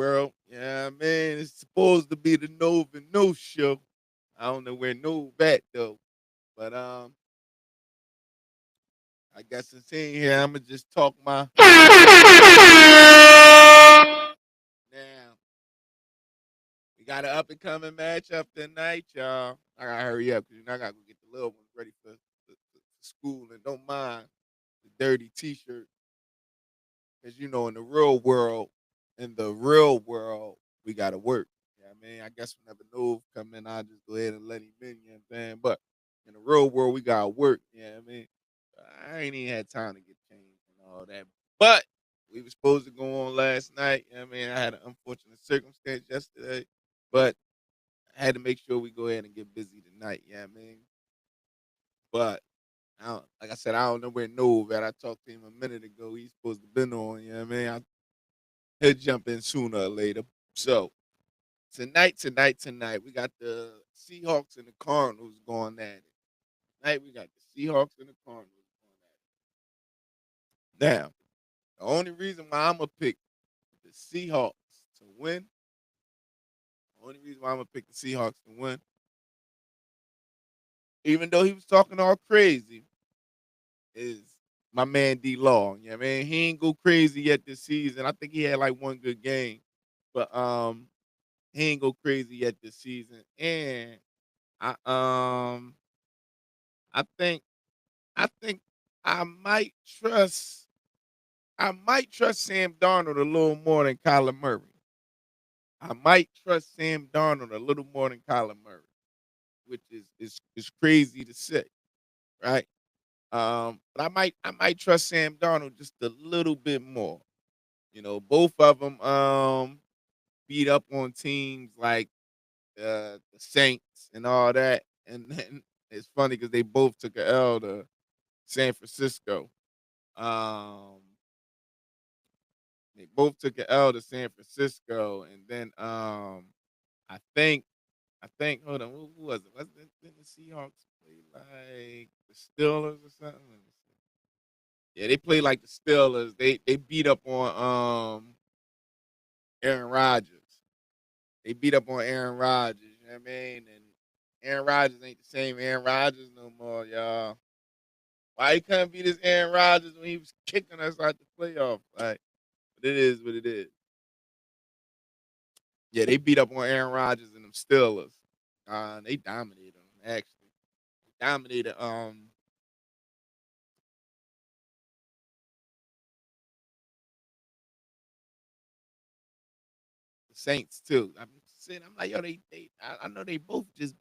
world. Yeah, man, it's supposed to be the Nov Nos Show. I don't know where Nov at though, but I guess since he ain't here, I'ma just talk my now. We got an up and coming matchup tonight, y'all. I gotta hurry up because I gotta go get the little ones ready for school and don't mind the dirty T-shirt because in the real world, we gotta work. Yeah, I mean, I guess whenever Nove come in, I'll just go ahead and let him in. You know what I'm saying? But in the real world, we gotta work. Yeah, I mean, I ain't even had time to get changed and all that. But we were supposed to go on last night. You know what I mean, I had an unfortunate circumstance yesterday, but I had to make sure we go ahead and get busy tonight. Yeah, I mean, but like I said, I don't know where Nove at. I talked to him a minute ago. He's supposed to been on. You know what I mean? He'll jump in sooner or later. So tonight, we got the Seahawks and the Cardinals going at it. Tonight we got the Seahawks and the Cardinals going at it. Now, the only reason why I'm gonna pick the Seahawks to win, the only reason why I'm gonna pick the Seahawks to win, even though he was talking all crazy, is my man D Law. You know what I mean? He ain't go crazy yet this season. I think he had like one good game. But he ain't go crazy yet this season. And I I think I think I might trust I might trust Sam Darnold a little more than Kyler Murray. I might trust Sam Darnold a little more than Kyler Murray, which is crazy to say, right? But I might trust Sam Darnold just a little bit more. Both of them beat up on teams like the Saints and all that, and then it's funny because they both took an L to San Francisco. Um, they both took an L to San Francisco, and then I think hold on, who was it? Didn't the Seahawks play like the Steelers or something? Let me see. Yeah, they played like the Steelers. They beat up on Aaron Rodgers. They beat up on Aaron Rodgers. You know what I mean? And Aaron Rodgers ain't the same Aaron Rodgers no more, y'all. Why he couldn't beat this Aaron Rodgers when he was kicking us out the playoff? Like, but it is what it is. Yeah, they beat up on Aaron Rodgers and them Steelers. They dominated them, actually. They dominated the Saints too. I'm like, yo, I know they both just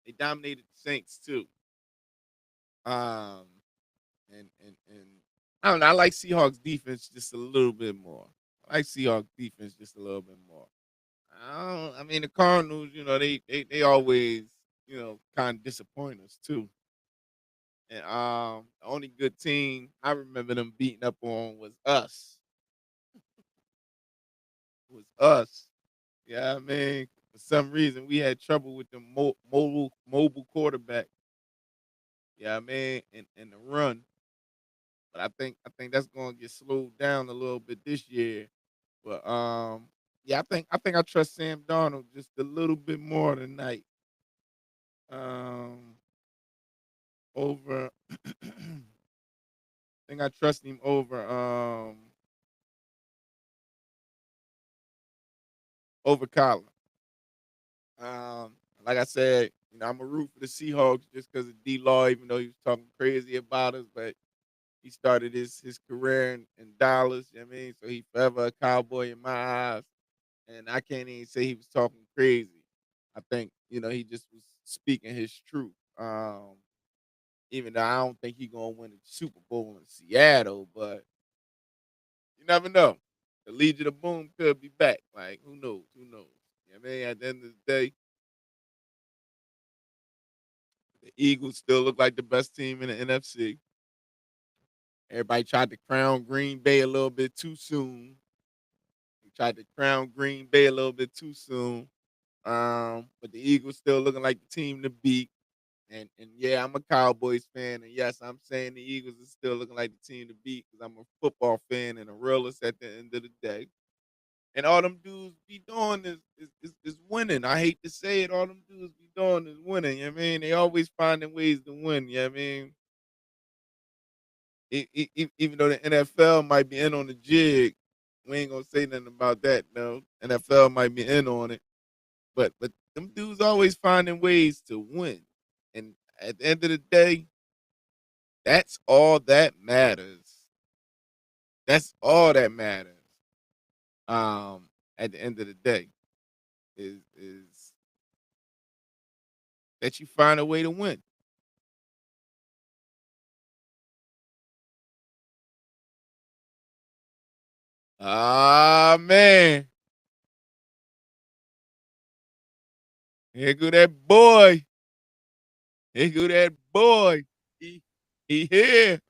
they dominated the Saints too. Um and I don't know, I like Seahawks defense just a little bit more. I like Seahawks defense just a little bit more. I mean the Cardinals, they always, kind of disappoint us too. And the only good team I remember them beating up on was us. Was us. Yeah, I mean, for some reason we had trouble with the mobile quarterback. Yeah, I mean, in the run. But I think that's gonna get slowed down a little bit this year. But yeah, I think I trust Sam Darnold just a little bit more tonight. Um, over. I think I trust him over Colin. Like I said, I'm a root for the Seahawks just because of D Law, even though he was talking crazy about us, but he started his career in Dallas. You know what I mean, so he forever a cowboy in my eyes, and I can't even say he was talking crazy. I think he just was speaking his truth. Even though I don't think he's gonna win the Super Bowl in Seattle, but you never know. The Legion of Boom could be back. Like, who knows? Who knows? You know what I mean? At the end of the day, the Eagles still look like the best team in the NFC. Everybody tried to crown Green Bay a little bit too soon. We tried to crown Green Bay a little bit too soon. But the Eagles still looking like the team to beat. And yeah, I'm a Cowboys fan, and yes, I'm saying the Eagles is still looking like the team to beat because I'm a football fan and a realist at the end of the day. And all them dudes be doing is winning. I hate to say it, all them dudes be doing is winning. You know what I mean? They always finding ways to win. You know what I mean? Even though the NFL might be in on the jig, we ain't gonna say nothing about that. No, NFL might be in on it, but them dudes always finding ways to win. And at the end of the day, that's all that matters. That's all that matters. At the end of the day, is that you find a way to win. Ah man, here go that boy. Here go that boy. He he here.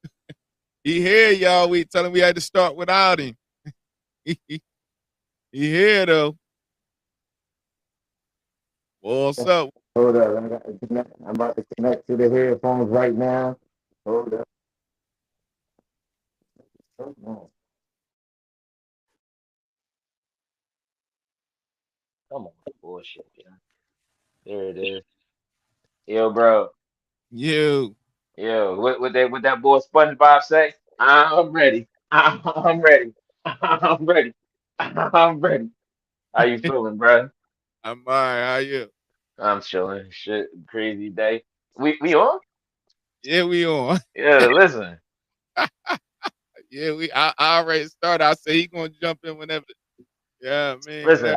He here, y'all. We tell him we had to start without him. he here though. What's up? Hold up, I'm about to connect to the headphones right now. Hold up. Come on. Come on, bullshit, yeah. There it is. Yo, bro. You. Yo, what that boy SpongeBob say? I'm ready. I'm ready. I'm ready. I'm ready. How you feeling, bro? I'm all right. How you? I'm chilling. Shit, crazy day. We on? Yeah, we on. Yeah, listen. Yeah, I already started. I say he gonna jump in whenever. Yeah, man, whenever. Listen.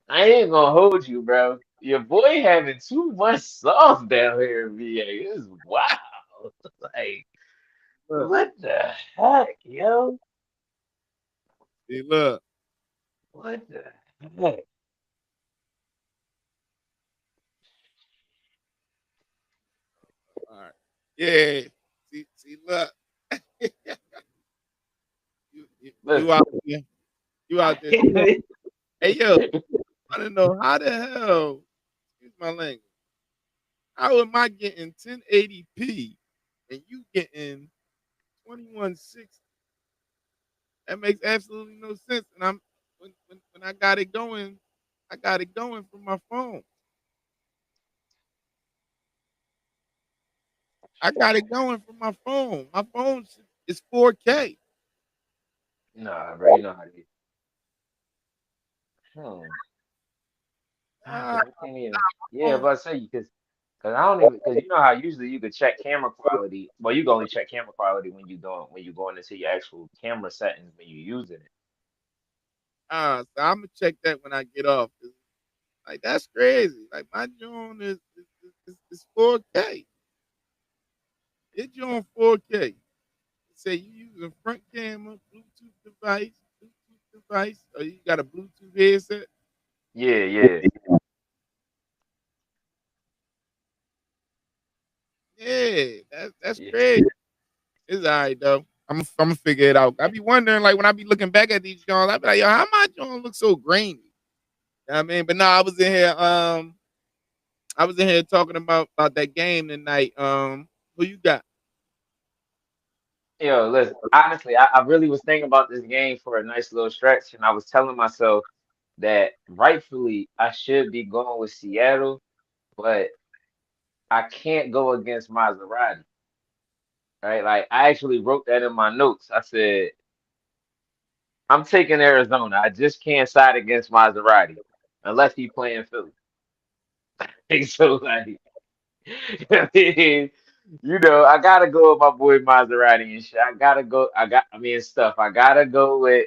I ain't gonna hold you, bro. Your boy having too much sauce down here in VA. It's wild. Like, Look, what the heck, yo? see, look. What the heck? All right. Yeah. See, look. You Listen. out there. You out there. Hey, yo, I don't know how the hell. Excuse my language. How am I getting 1080p and you getting 2160? That makes absolutely no sense. And when I got it going from my phone. I got it going from my phone. My phone is 4K. Nah, bro, you know how to get. Hmm. Ah, Ah, cause I can't even. Yeah, but I say cause I don't even, cause you know how usually you could check camera quality. Well, you can only check camera quality when you going into your actual camera settings when you using it. so I'm gonna check that when I get off. Like that's crazy. Like my joint is 4K. It's on 4K. Say you using front camera, Bluetooth device, or you got a Bluetooth headset. Yeah, yeah, Yeah, that's yeah. crazy. It's all right though. I'm gonna figure it out. I be wondering, like when I be looking back at these joints, I be like, yo, how my joint look so grainy? You know what I mean, but no, I was in here talking about that game tonight. Who you got? Yo, listen. Honestly, I really was thinking about this game for a nice little stretch, and I was telling myself that rightfully I should be going with Seattle, but I can't go against Maserati, right? Like I actually wrote that in my notes. I said I'm taking Arizona. I just can't side against Maserati unless he playing Philly. So like, I mean, I gotta go with my boy Maserati and shit. I gotta go. I mean, stuff. I gotta go with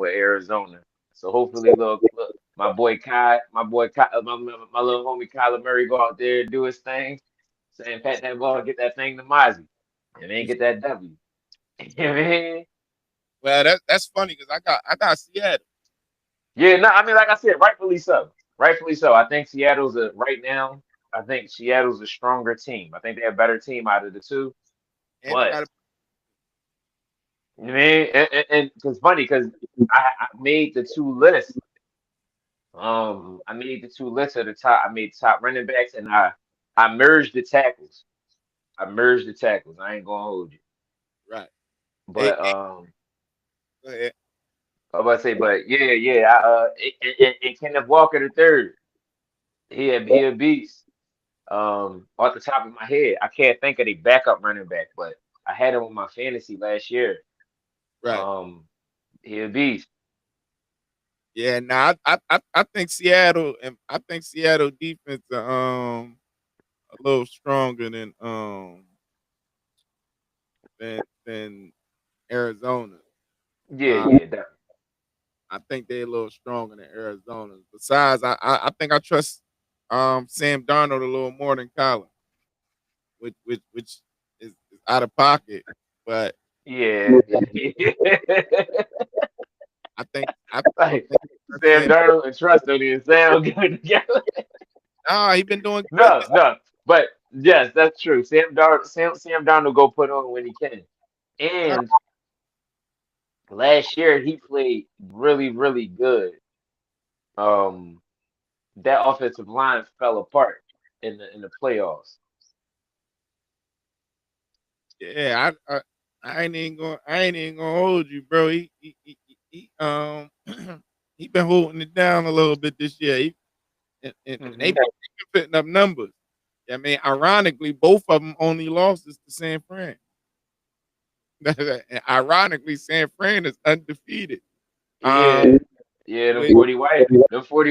Arizona. So hopefully, look, my little homie Kyler Murray go out there and do his thing, saying pat that ball, get that thing to Mozzie, and then get that W. You know what I mean? Well, that's funny because I got Seattle. Yeah, no, I mean, like I said, rightfully so. Rightfully so. I think Seattle's a right now. I think Seattle's a stronger team. I think they're a better team out of the two. And they But got a you know what I mean, and it's funny because I made the two lists. I made the two lists at the top. I made top running backs, and I merged the tackles. I merged the tackles. I ain't gonna hold you. right. Hey, But hey, go ahead. about to say, but yeah. And Kenneth Walker the third, he a beast. Off the top of my head, I can't think of the backup running back, but I had him on my fantasy last year. Right. Um, he a beast. Yeah. Now I think Seattle and I think Seattle defense a little stronger than Arizona. Yeah, Uh, yeah, definitely. I think they're a little stronger than Arizona. Besides, I think I trust Sam Darnold a little more than Colin, which is out of pocket. But Yeah. I think I Like trust Sam Sam. Darnold and trust don't even sound good together. Nah, he been doing good. No. But yes, that's true. Sam Darnold go put on when he can. Right. And last year he played really, really good. Um, that offensive line fell apart in the playoffs. Yeah, I ain't even gonna hold you, bro. He been holding it down a little bit this year. And they Hmm. been putting up numbers. I mean, ironically, both of them only losses to San Fran. And ironically, San Fran is undefeated. Yeah, yeah, With, 40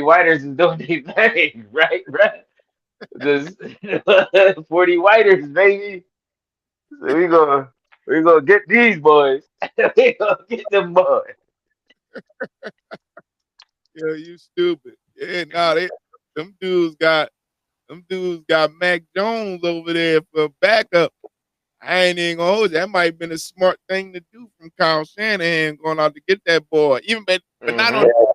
whiters is doing their thing, right? Right. The 40 whiters, baby. So we gonna get these boys. We gonna get them boys. yo, you stupid. Yeah, nah, them dudes got Mac Jones over there for backup. I ain't even gonna hold you. That might have been a smart thing to do from Kyle Shanahan going out to get that boy. But not on Hmm.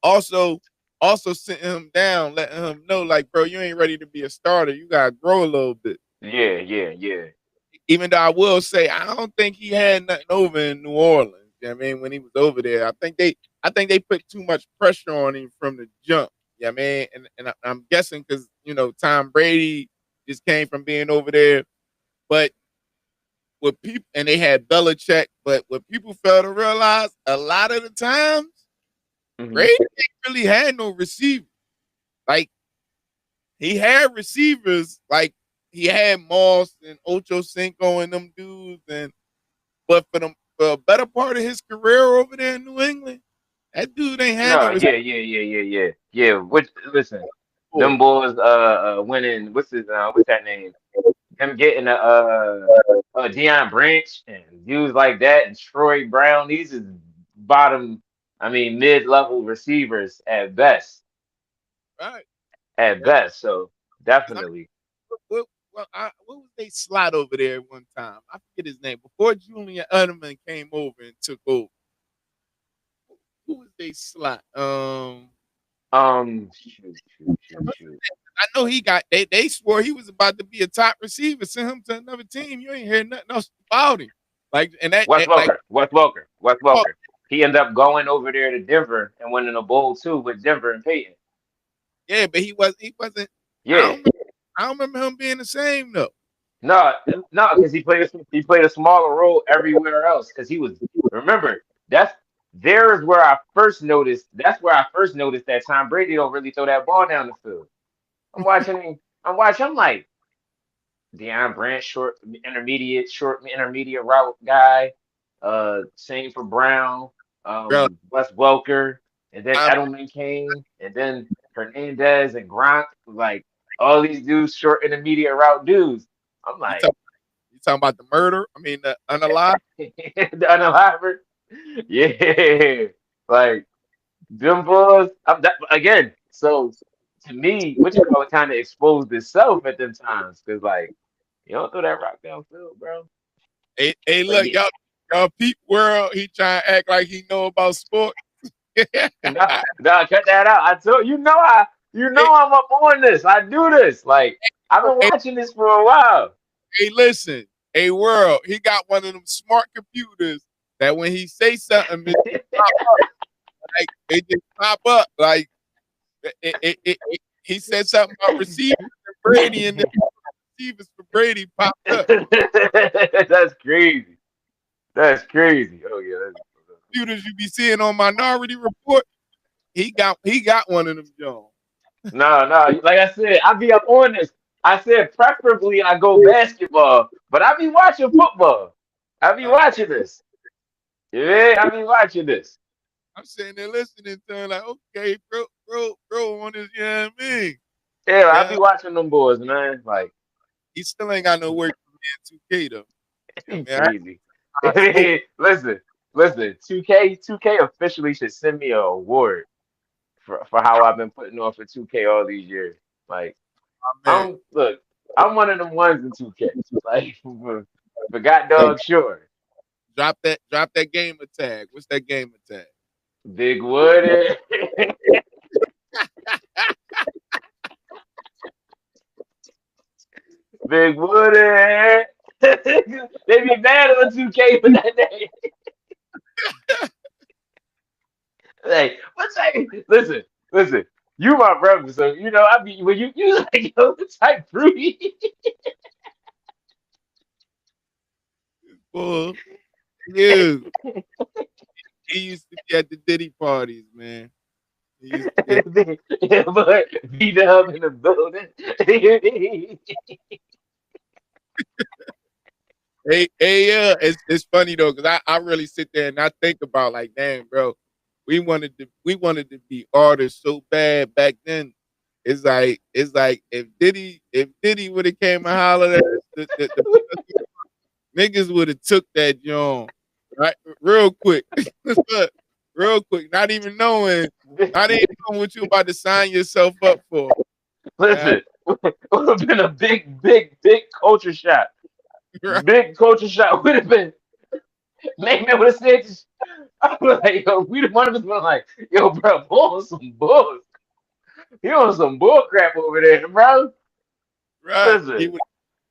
also also sitting him down, letting him know, like, bro, you ain't ready to be a starter. You gotta grow a little bit. Yeah. Even though I will say I don't think he had nothing over in New Orleans. You know what I mean, when he was over there, I think they put too much pressure on him from the jump. Yeah, man, I'm guessing because Tom Brady just came from being over there, but what people and they had Belichick, but what people fail to realize a lot of the times Hmm. Brady ain't really had no receiver. Like he had receivers, like he had Moss and Ocho Cinco and them dudes, but for a better part of his career over there in New England, that dude ain't had no No, receiver. yeah. Which listen, them boys winning. What's that name? Them getting a Deion Branch and dudes like that and Troy Brown. These is bottom, I mean mid-level receivers at best. Right? At Yeah. best. So 'Cause I mean, definitely. what was they slot over there at one time? I forget his name. Before Julian Edelman came over and took over, who was they slot? Shoot. I know he got. They swore he was about to be a top receiver. Send him to another team. You ain't hear nothing else about him. Like and that Wes and like Welker. Wes oh, Welker. He ended up going over there to Denver and winning a bowl too with Denver and Peyton. yeah, but he wasn't. I Yeah. don't remember, I don't remember him being the same though. No, no, because he played a smaller role everywhere else. Because he was remember that's there's where I first noticed. That's where I first noticed that Tom Brady don't really throw that ball down the field. I'm watching him. I'm like Deion Branch, short intermediate route guy. Same for Brown. Bro, Wes Welker, and then I, Edelman came, and then Hernandez and Gronk. Like all these dudes, short intermediate route dudes. I'm you like. talk you talking about the murder? I mean the unalive. The unalive. Yeah, like them boys. Again. So to me, what you call it, kind of exposed itself at them times because like you don't throw that rock downfield, bro. Hey, But look, yeah, y'all peep world. He trying to act like he know about sport. hey, nah, cut that out. I told I'm up on this. I do this. Like I've been hey, watching this for a while. hey, listen, hey, world. He got one of them smart computers that when he say something, it pop up. Like it just pop up. Like he said something about receivers and Brady, and the receivers for Brady popped up. That's crazy. That's crazy. Oh yeah. computers you be seeing on Minority Report. He got one of them, Jones. No, like I said, I be up on this. I said preferably I go basketball, but I be watching football. I be Uh, watching this. uh, Yeah, I be watching this. I'm sitting there listening to him like, okay, bro, on this, you know what I mean? Yeah, I Yeah, be watching them boys, man. Like, he still ain't got no work for me in 2K though. You know what I mean? crazy. I smoke Listen. 2K officially should send me an award for how I've been putting on for 2K all these years. Like, my man. I'm one of them ones in 2K. Like, for God Hey, dog sure. drop that gamer tag. What's that gamer tag? Big Woody. Big Woody. They be mad on 2K for that name. Hey, what's that? Listen. You my brother, so you know I be when you like yo, type fruity. Well, yeah, he used to be at the Diddy parties, man. He used to be at, Yeah, but be dub in the building. yeah, it's funny though, because I really sit there and I think about like, damn, bro, we wanted to be artists so bad back then. It's like if Diddy would have came and hollered at us, the niggas would have took that joint right real quick. Real quick, not even knowing what you about to sign yourself up for. Yeah, Listen, it would have been a big culture shot. right, Big culture shot would have been. Man would have said, I was like, yo, we the one of us been like, yo, bro, bull on some bull. You on some bull crap over there, bro. right. He Listen, would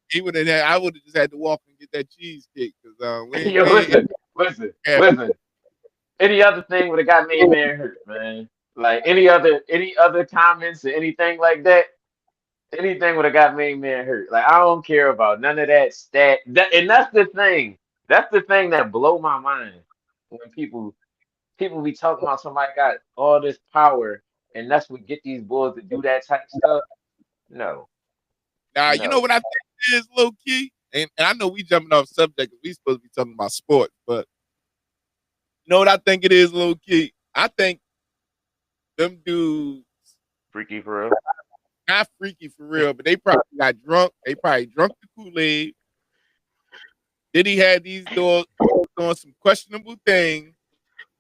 he would have had. I would have just had to walk and get that cheesecake because yo, we ain't have listen. Any other thing would have got me man hurt, man. Like any other comments or anything like that, anything would have got me man hurt. Like I don't care about none of that stat. And that's the thing. That's the thing that blow my mind when people be talking about somebody got all this power and that's what get these boys to do that type stuff. No, now. You know no. what I think is low key, and I know we jumping off subject because we supposed to be talking about sports, but you know what I think it is low key. I think them dudes Freaky for real. not freaky for real, but they probably got drunk. They probably drunk the Kool-Aid. Then he had these doing some questionable things,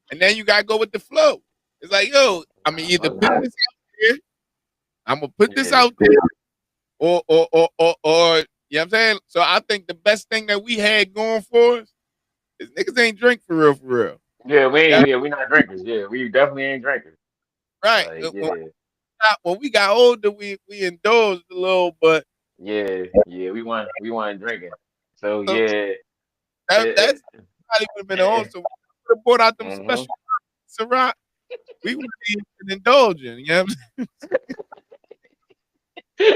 and then you gotta go with the flow. It's like, yo, I mean, either put this out there, I'm gonna put this Yeah. out there, or you know what I'm saying? So I think the best thing that we had going for us is niggas ain't drink for real, for real. Yeah, We not drinkers. Yeah, we definitely ain't drinkers. right. Like, When we got older, we indulged a little, but we weren't drinking. So so yeah, that's probably would have been on. it, So we could have brought out them hmm special Ciroc. We would have been indulging. You know what I'm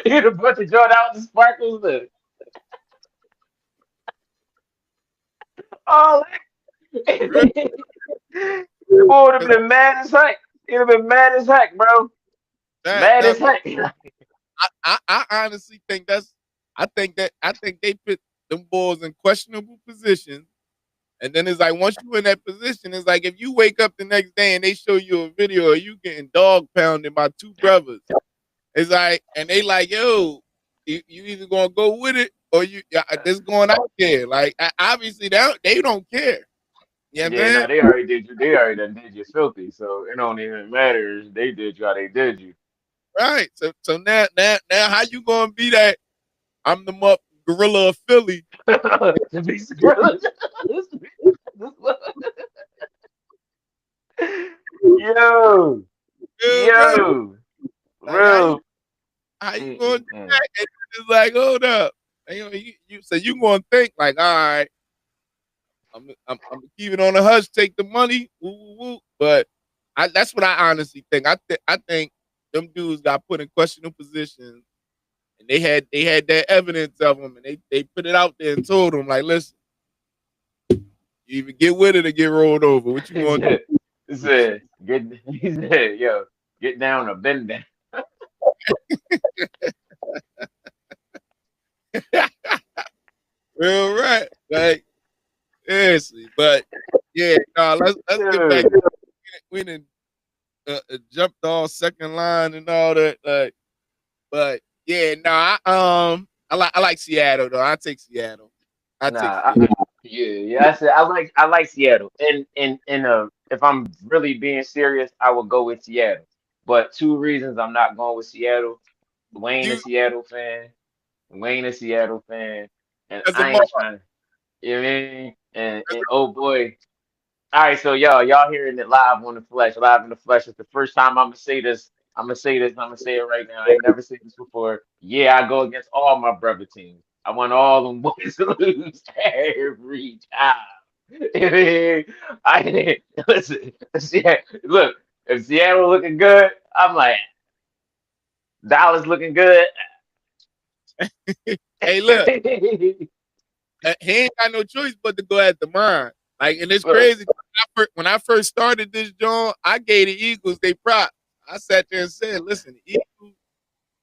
You'd have put the joint out the sparkles. Oh, saying? the boy would have been mad as heck. He'd have been mad as heck, bro. Mad That as heck. I honestly think I think they put them boys in questionable positions. And then it's like once you in that position, it's like if you wake up the next day and they show you a video of you getting dog pounded by two brothers, it's like, and they like, yo, you either gonna go with it or this going out there. Like obviously they don't care. You know what I'm Yeah, no, saying? they already did you. They already done did you filthy. So it don't even matter. They did you how they did you. Right. So now how you gonna be that I'm the gorilla of Philly? To be squirrely. Yo, Yeah, man. yo, Like real. how you gonna do Mm-mm-mm. that? And it's like, hold up. And, so you gonna think like, all right, I'm gonna keep it on the hush, take the money, woo, woo, woo. But that's what I honestly think. I think them dudes got put in questionable positions, and they had that evidence of them, and they put it out there and told them like, listen, You either get with it or get rolled over. What you He going said, he to said, get, he said, yo, get down or bend down. do? Well, right. Like, seriously. But, yeah, no, let's get back. Dude. We done jumped all second line and all that. Like, but, yeah, no, I like Seattle, though. I take Seattle. I take Nah, Seattle. yeah. I said I like Seattle, and if I'm really being serious, I would go with Seattle. But two reasons I'm not going with Seattle: Wayne a You, Seattle fan, Wayne a Seattle fan, and as a I mom, ain't trying to. You know what I mean? And oh boy. All right, so y'all hearing it live on the flesh, live in the flesh. It's the first time I'm gonna say this. I'm gonna say this. I'm gonna say it right now. I ain't never said this before. Yeah, I go against all my brother teams. I want all them boys to lose every time. I listen. Look, if Seattle looking good, I'm like Dallas looking good. hey, look, he ain't got no choice but to go at the mine. Like, and it's Look, crazy. When I first started this joint, I gave the Eagles they prop. I sat there and said, "Listen, the Eagles,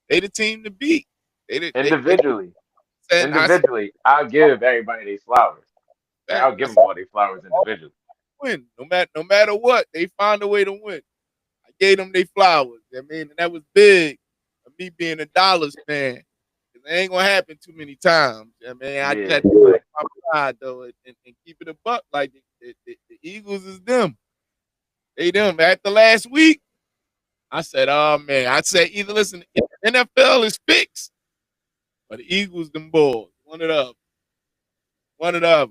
they the team to beat. They individually, said, I said, individually, I'll give everybody their flowers. Like, that. I'll I give them said, all their flowers individually. win. No matter what, they find a way to win. I gave them their flowers. I mean, and that was big. For me being a Dollars fan, it ain't gonna happen too many times. I mean, I just Yeah, had to like my pride though, and keep it a buck. Like the Eagles is them. They them. After last week, I said, oh man, I said either listen, NFL is fixed, or the Eagles them boys. One of them. One of them.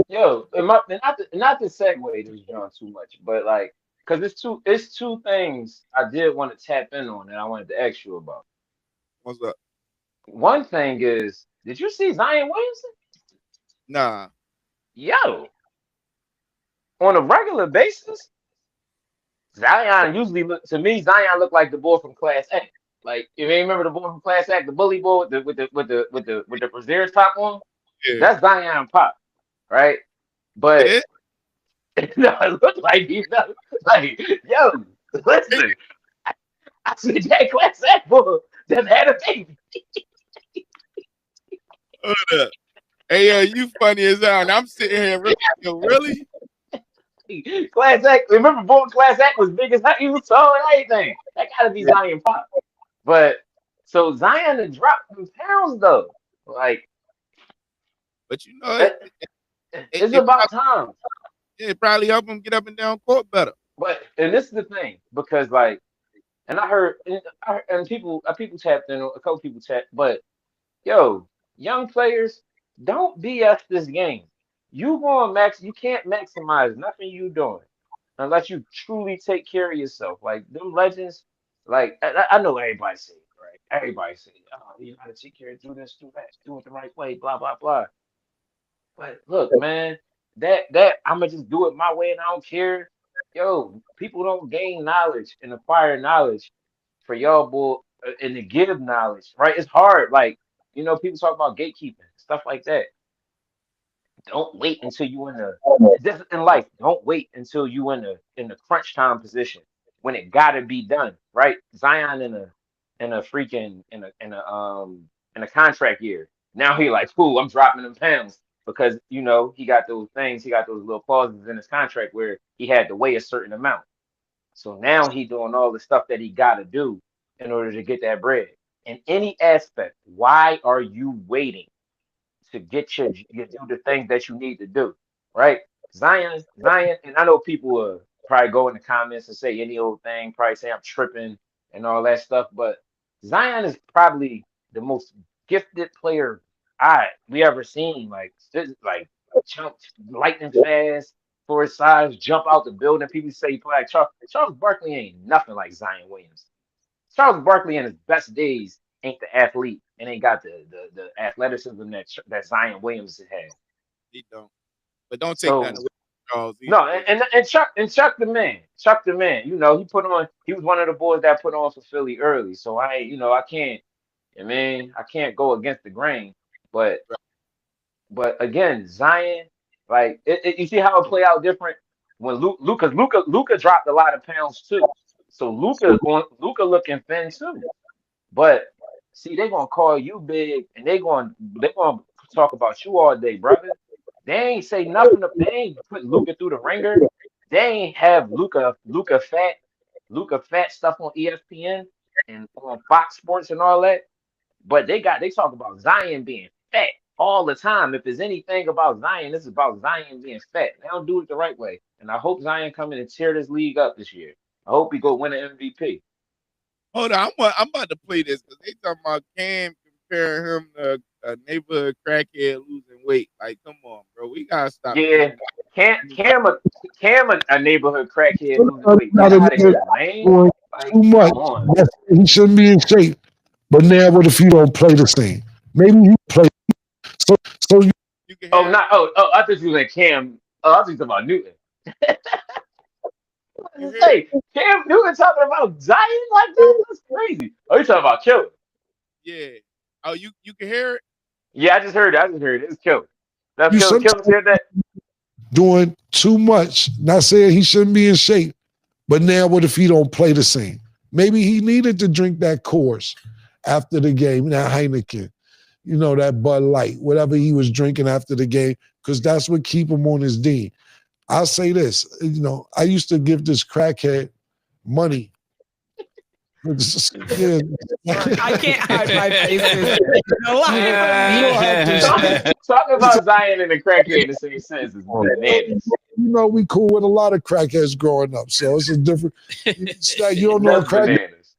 yo, not to segue this John too much, but like, cause it's two things I did want to tap in on and I wanted to ask you about. What's up? One thing is, did you see Zion Williamson? Nah. Yo, on a regular basis, Zion usually look to me. Zion looked like the boy from Class A. Like, if you ain't remember the boy from Class A, the bully boy with the Brazier top on, Yeah. that's Zion Pop, right? It But is. no, it looked like like, yo, listen, I said that Class A boy just had a baby. Hold up. Hey, you funny as hell. And I'm sitting here, really, yo, really? Class Act, remember, boy, Class Act was big as hell. He was tall and everything. That gotta be Yeah. Zion Pop. But so Zion had dropped some pounds though. Like, But you know, it, it, it, it's it, about probably, time. it probably helped him get up and down court better. But and this is the thing because like, and and people tapped in, a couple people tapped, but yo, young players, don't BS this game. You can't maximize nothing you doing unless you truly take care of yourself. Like them legends, like I know everybody say it, right? Everybody say, oh, you gotta take care, do this, do that, do it the right way, blah blah blah. But look, man, that I'ma just do it my way and I don't care. Yo, people don't gain knowledge and acquire knowledge for y'all boy and to give knowledge, right? It's hard. Like, people talk about gatekeeping, stuff like that. Don't wait until you in the this in life. Don't wait until you in the crunch time position when it gotta be done, right? Zion in a freaking in a contract year. Now he like, cool, I'm dropping them pounds because he got those things, he got those little clauses in his contract where he had to weigh a certain amount. So now he doing all the stuff that he gotta do in order to get that bread. In any aspect, why are you waiting to get you do the things that you need to do, right? Zion, and I know people will probably go in the comments and say any old thing, probably say I'm tripping and all that stuff, but Zion is probably the most gifted player we ever seen. Like jump lightning fast for his size, jump out the building. People say he play like Charles Barkley ain't nothing like Zion Williams. Charles Barkley in his best days ain't the athlete and ain't got the athleticism that Zion Williams had. He don't. But don't take nothing So away from Charles either, no, though. Chuck the man, he was one of the boys that put on for Philly early. So I can't, I can't go against the grain. But Right. but again, Zion. Like you see how it play out different when Luca dropped a lot of pounds too. So Luca looking thin too. But see, they gonna call you big, and they gonna talk about you all day, brother. They ain't say nothing. They ain't put Luca through the ringer. They ain't have Luca fat stuff on ESPN and on Fox Sports and all that. But they talk about Zion being fat all the time. If there's anything about Zion, this is about Zion being fat. They don't do it the right way. And I hope Zion come in and tear this league up this year. I hope he go win an MVP. Hold on, I'm about to play this because they talking about Cam comparing him to a neighborhood crackhead losing weight. Like, come on, bro, we gotta stop Yeah, doing Cam a neighborhood crackhead losing weight. Not Get a out of nigga here, man. doing Like, too much. come on. Yes, he shouldn't be in shape. But now, what if he don't play the same? Maybe he play. So, so you You can Oh, hear it. not I thought you were like Cam. Oh, I was talking about Newton. You hear it? Say Cam Newton talking about Zion like that? That's crazy. Oh, you talking about Killer? Yeah. Oh, you can hear it. Yeah, I just heard it. I just heard it. It's Killer. That's you Killer. sometimes Killer said that. doing too much. Not saying he shouldn't be in shape, but now what if he don't play the same? Maybe he needed to drink that course after the game, that Heineken, that Bud Light, whatever he was drinking after the game, because that's what keep him on his D. I'll say this, I used to give this crackhead money. Yeah. I can't hide my faces. No You don't have to. Talking about Zion and the crackhead in the same sentence is bananas. We cool with a lot of crackheads growing up, so it's a different. You don't know a That's crackhead bananas.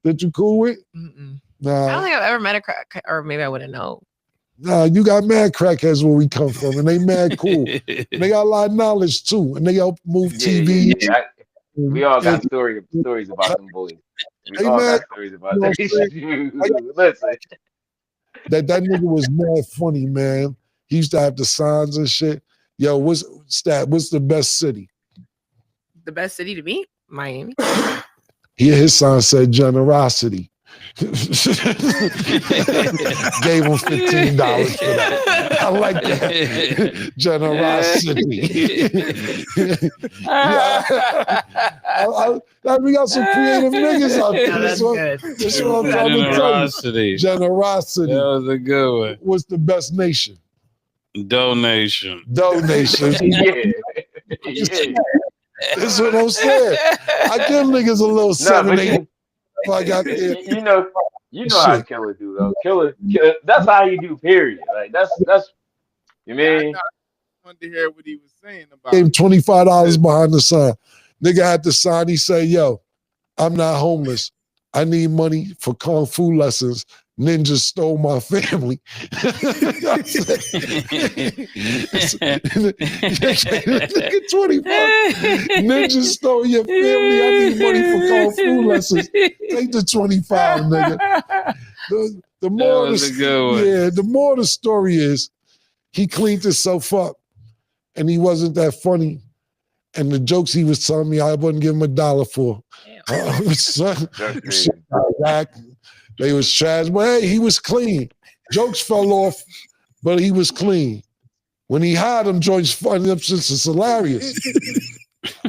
that you cool with? Mm-mm. I Nah, don't think I've ever met a crack, or maybe I wouldn't know. nah, you got mad crackheads where we come from, and they mad cool. And they got a lot of knowledge too, and they help move TV. Yeah. We all got stories about them boys. We They all mad. got stories You about know that. what I'm saying? Listen, That nigga was mad funny, man. He used to have the signs and shit. Yo, what's the best city? The best city to meet? Miami. His sign said generosity. Gave him $15 for that. I like that. Generosity. We got some creative niggas out there. No, that's good. That's what I'm trying to tell you. Generosity. That was a good one. What's the best nation? Donation. Donation. yeah. That's what I'm saying. I give niggas a little Nah, 7, but 8. I got there. you know how Shit. Killer do though. Killer, that's how he do. Period. Like that's you mean. I wanted to hear what he was saying about. Gave him $25 behind the sign. Nigga had the sign. He said, "Yo, I'm not homeless. I need money for kung fu lessons. Ninjas stole my family." Nigga, 25. Ninjas stole your family. I need money for kung fu lessons. Take the 25, nigga. The more the more the story is, he cleaned himself up, and he wasn't that funny. And the jokes he was telling me, I wouldn't give him $1 for. They was trash, but hey, he was clean. Jokes fell off, but he was clean. When he had them joints funny up since it's hilarious.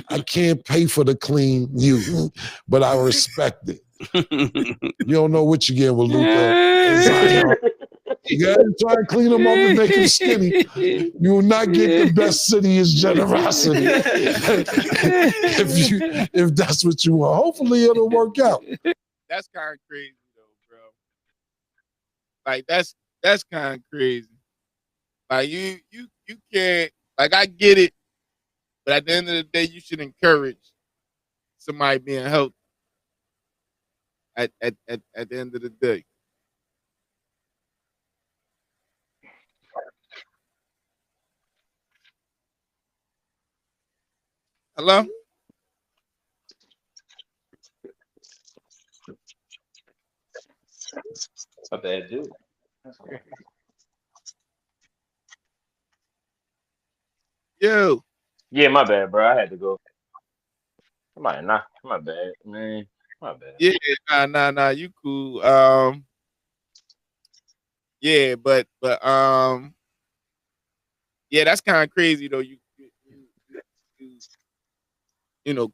I can't pay for the clean you, but I respect it. You don't know what you get with Luka. You gotta try to clean him up and make him skinny. You will not get the best city is generosity. if that's what you want. Hopefully it'll work out. That's kind of crazy though, bro. Like that's kind of crazy. Like you can't, like, I get it, but at the end of the day, you should encourage somebody being healthy. At the end of the day. Hello? A bad dude. That's crazy. Yo. Yeah, my bad, bro. I had to go. My bad, man. My bad. Yeah, nah, you cool. Yeah, but Yeah, that's kind of crazy though.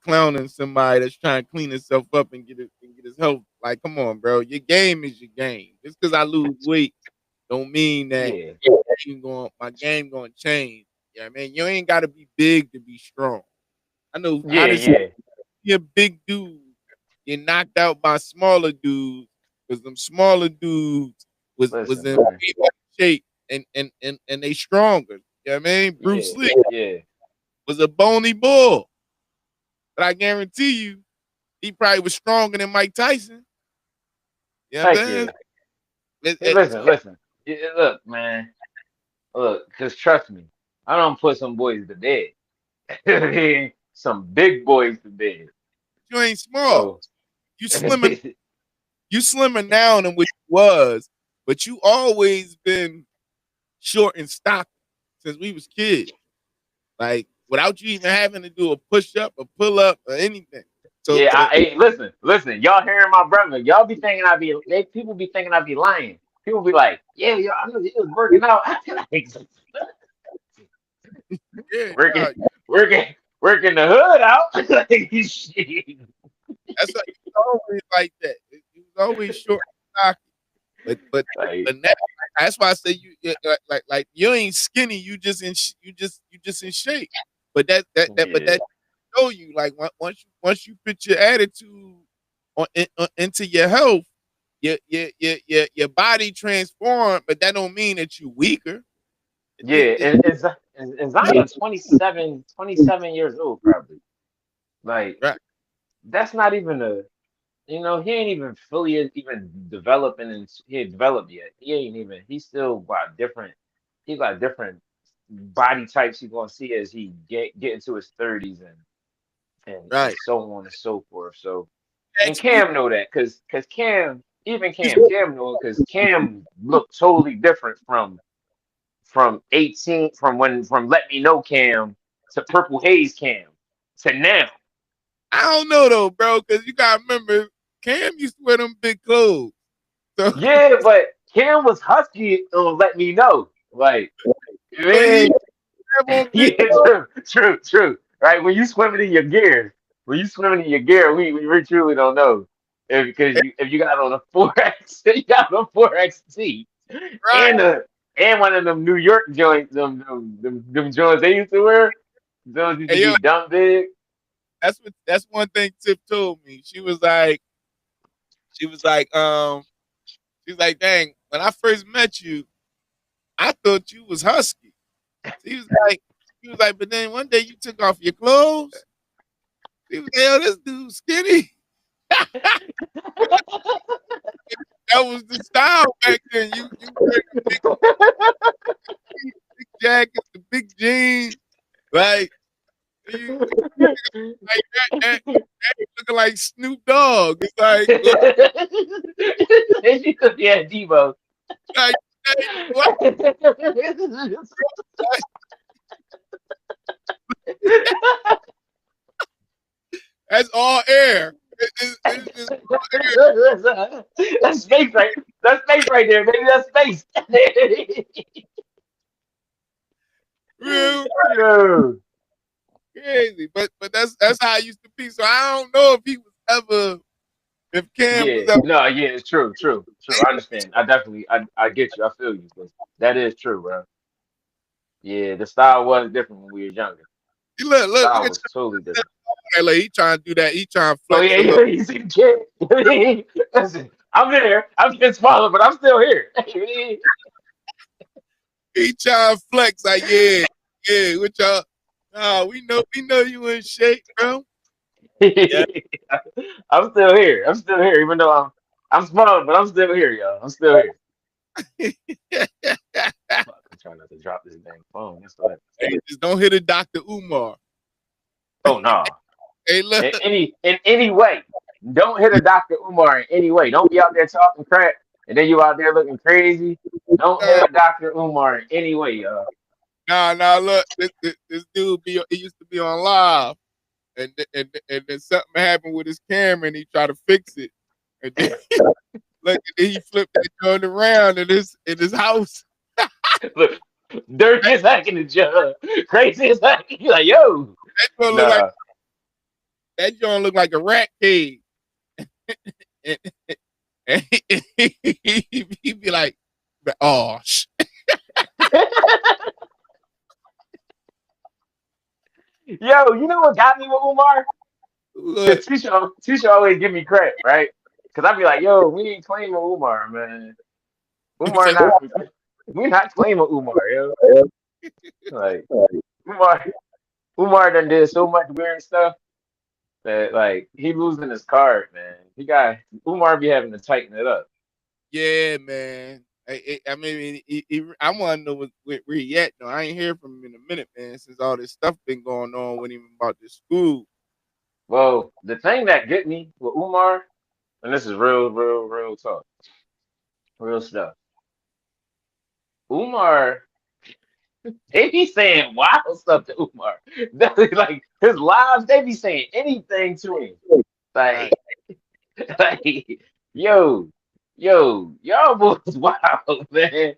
Clowning somebody that's trying to clean himself up and get his health. Like, come on, bro. Your game is your game. Just because I lose weight don't mean that Yeah, my game going to change. Yeah, man. You ain't got to be big to be strong. I know I yeah, done yeah. see a big dude get knocked out by smaller dudes because them smaller dudes was Listen, in man. way better shape and they stronger. You know what I mean? Yeah, Bruce Lee yeah. was a bony bull. But I guarantee you, he probably was stronger than Mike Tyson. You know what I'm Heck saying? yeah. Hey, listen. Look, man. Look, cause trust me, I don't put some boys to bed. Some big boys to bed. You ain't small. So You slimming, you slimming now than what you was, but you always been short and stocky since we was kids. Like without you even having to do a push up, a pull up, or anything. So yeah, hey, listen. Y'all hearing my brother? Y'all be thinking people be thinking I be lying. People be like, yeah, yo, I know he was working out. yeah, working, nah, working the hood out. Like, shit. that's like he was always like that. He was always short and stocky. Like, But now, that's why I say like you ain't skinny. You just in shape. But that yeah, show you like once you put your attitude into your health, your body transformed. But that don't mean that you weaker. yeah. And Zion 27 years old probably. Like, Right, that's not even he ain't even fully even developing and he ain't developed yet. He's still got different body types you're gonna see as he get into his 30s and right. so on and so forth. So and Ask me. Cam know that because Cam know because Cam looked totally different from 18 from Let Me Know Cam to Purple Haze Cam to now. I don't know though, bro, because you gotta remember Cam used to wear them big clothes. So, Yeah, but Cam was husky on Let Me Know. Like, but he man, have on yeah, big clothes. true. Right? When you swimming in your gear, we really truly don't know. If you got on a 4X, you got on a 4XT. Right. And one of them New York joints, them joints they used to wear. Those used to Hey, yo, be dumb big. that's one thing Tip told me. She was like, dang, when I first met you, I thought you was husky. He was like, but then one day you took off your clothes. He was like, yo, this dude's skinny. That was the style back then. You wear the big jackets, the big jeans, like you like that looking like Snoop Dogg. It's Yeah, Debo. like hey, what? That's all air. It's just all air. That's space right. That's space right there, baby. That's space. Real Yo. crazy. But that's how I used to be. So I don't know if Cam Yeah. was ever. No. Yeah. It's true. I understand. I definitely. I get you. I feel you. 'Cause that is true, bro. Yeah. The style was different when we were younger. Look Style at was totally your different. like he trying to do that. He trying to Oh flex yeah, a little. You see the kid. Listen, I'm there. I'm just smaller, but I'm still here. He trying to flex like yeah. With y'all. Nah, we know you in shape, bro. Yeah. I'm still here. I'm still here, even though I'm small, but I'm still here, y'all. I'm still here. Fuck, I'm trying not to drop this dang phone. That's what. Hey, just don't hit a Dr. Umar. Oh no. Hey, look. In any way, don't hit a Dr. Umar in any way. Don't be out there talking crap and then you out there looking crazy. Don't hit Nah, a Dr. Umar in any way, y'all. nah, look. This dude he used to be on live, and then something happened with his camera, and he tried to fix it, and then look, and then he flipped that joint around in his house. Look. Dirty as heck in the jug. Crazy as heck. You like, yo. That joint look like Nah. that joint look like a rat cage. And, and he'd be like, oh, Yo, you know what got me with Umar? look, Because Tisha always give me credit, right? Because I'd be like, yo, we ain't claiming Umar, man. he Umar said, not, we not claiming Umar, yo. Like, Umar, Umar done did so much weird stuff that, like, he losing his card, man. Umar be having to tighten it up. yeah, man. I mean, I want to know where he at. No, I ain't hear from him in a minute, man. Since all this stuff been going on with him about this school. Well, the thing that get me with Umar, and this is real talk, real stuff. Umar, they be saying wild stuff to Umar. Like his lives, they be saying anything to him. Like, Right. like, yo, y'all boys wild, man.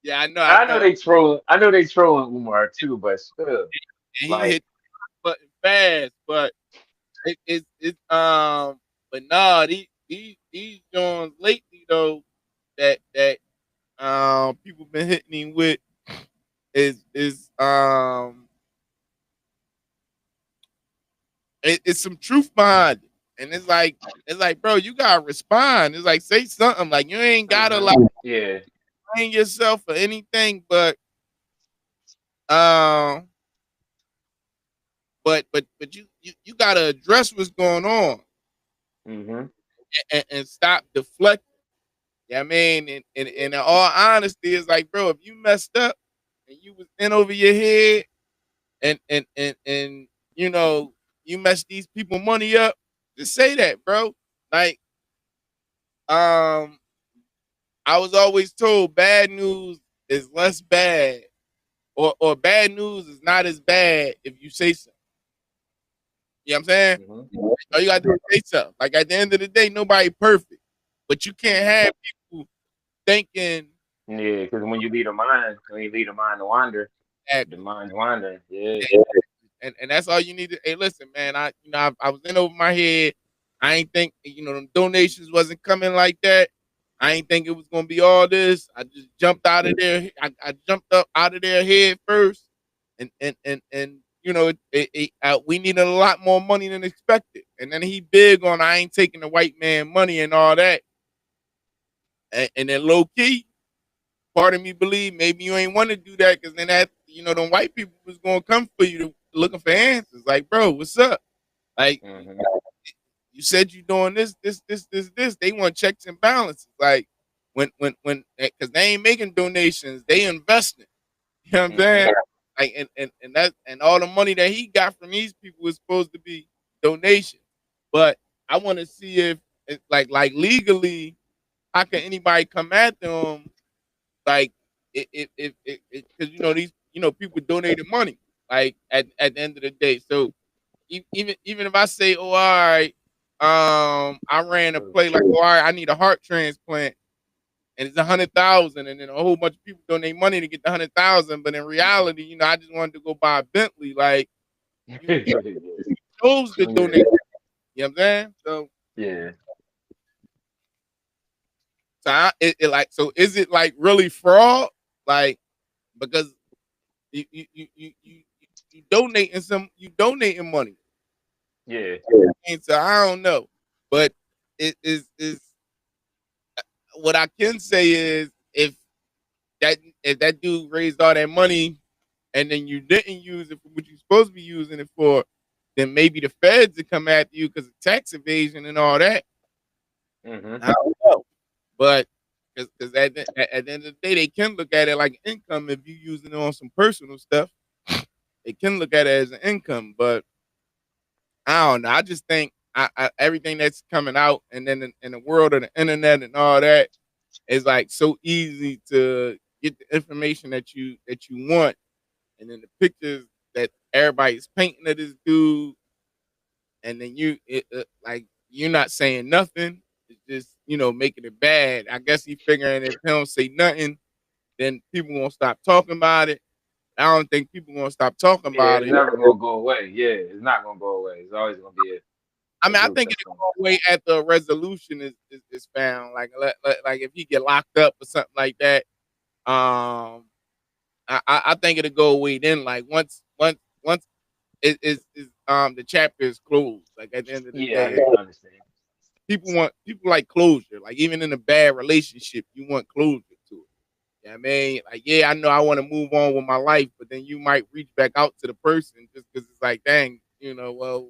Yeah, I know. I I know know. they trolling. I know they trolling Umar too, but still, And he like, hit the button fast, but but nah, these Jones lately though that people been hitting him with is it's some truth behind it. And it's like, bro, you gotta respond. It's like say something. Like you ain't gotta like yeah, blame yourself for anything, um, but you gotta address what's going on hmm and stop deflecting. Yeah, I mean, and in all honesty, it's like, bro, if you messed up and you was in over your head and you know you messed these people money up, just say that, bro. Like, um, I was always told bad news is less bad, or bad news is not as bad if you say something. You know what I'm saying? hmm All you gotta do is say something. Like at the end of the day, nobody perfect, but you can't have people thinking yeah. Because when you lead a mind to wander, that. the mind's wandering. Yeah. And that's all you need to. Hey, listen, man. I was in over my head. I ain't think them donations wasn't coming like that. I ain't think it was gonna be all this. I just jumped out of there. I jumped up out of there head first, and we needed a lot more money than expected. And then he big on I ain't taking the white man money and all that. And then low key, part of me believe maybe you ain't want to do that because then that them white people was gonna come for you looking for answers. Like, bro, what's up? Like, hmm you said you doing this. They want checks and balances. Like when because they ain't making donations, they investing. You know what I'm hmm saying? Like and all the money that he got from these people was supposed to be donations. But I want to see if like legally, how can anybody come at them like if because these people donated money like at the end of the day. So even if I say, oh, all right, I ran a play like, oh, all right, I need a heart transplant, and it's 100,000, and then a whole bunch of people donate money to get the 100,000, but in reality, I just wanted to go buy a Bentley. Like you chose to yeah. donate. You know what I'm saying? Yeah. So is it like really fraud? Like because you donating money. Yeah. And so I don't know, but it is what I can say is if that dude raised all that money and then you didn't use it for what you're supposed to be using it for, then maybe the feds would come after you because of tax evasion and all that. hmm I don't know, but because at the end of the day, they can look at it like income if you using it on some personal stuff. They can look at it as an income, but I don't know. I just think everything that's coming out, and then in the world of the internet and all that, is like so easy to get the information that you want, and then the pictures that everybody's painting of this dude, and then like you're not saying nothing. It's just making it bad. I guess he figuring if he don't say nothing, then people gonna stop talking about it. I don't think people gonna stop talking Yeah, about it's it. never gonna go away. Yeah, it's not gonna go away. It's always gonna be I a mean, I group think that's it'll gonna. go away at the resolution is found. Like if he get locked up or something like that. I think it'll go away then. Like once the chapter is closed. Like at the end of the Yeah, day, I understand. people like closure. Like even in a bad relationship, you want closure to it. Yeah, I mean, like, yeah, I know I want to move on with my life, but then you might reach back out to the person just because it's like, dang, well,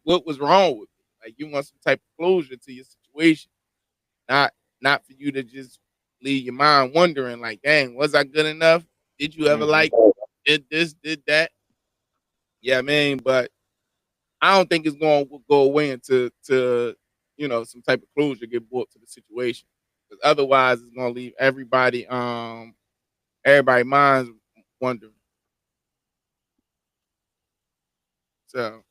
what was wrong with me? Like, you want some type of closure to your situation, not not for you to just leave your mind wondering, like, dang, was I good enough? Did you ever Hmm. like did this, did that? Yeah, I mean, but I don't think it's going to go away until some type of closure get brought to the situation. Because otherwise, it's going to leave everybody minds wondering. So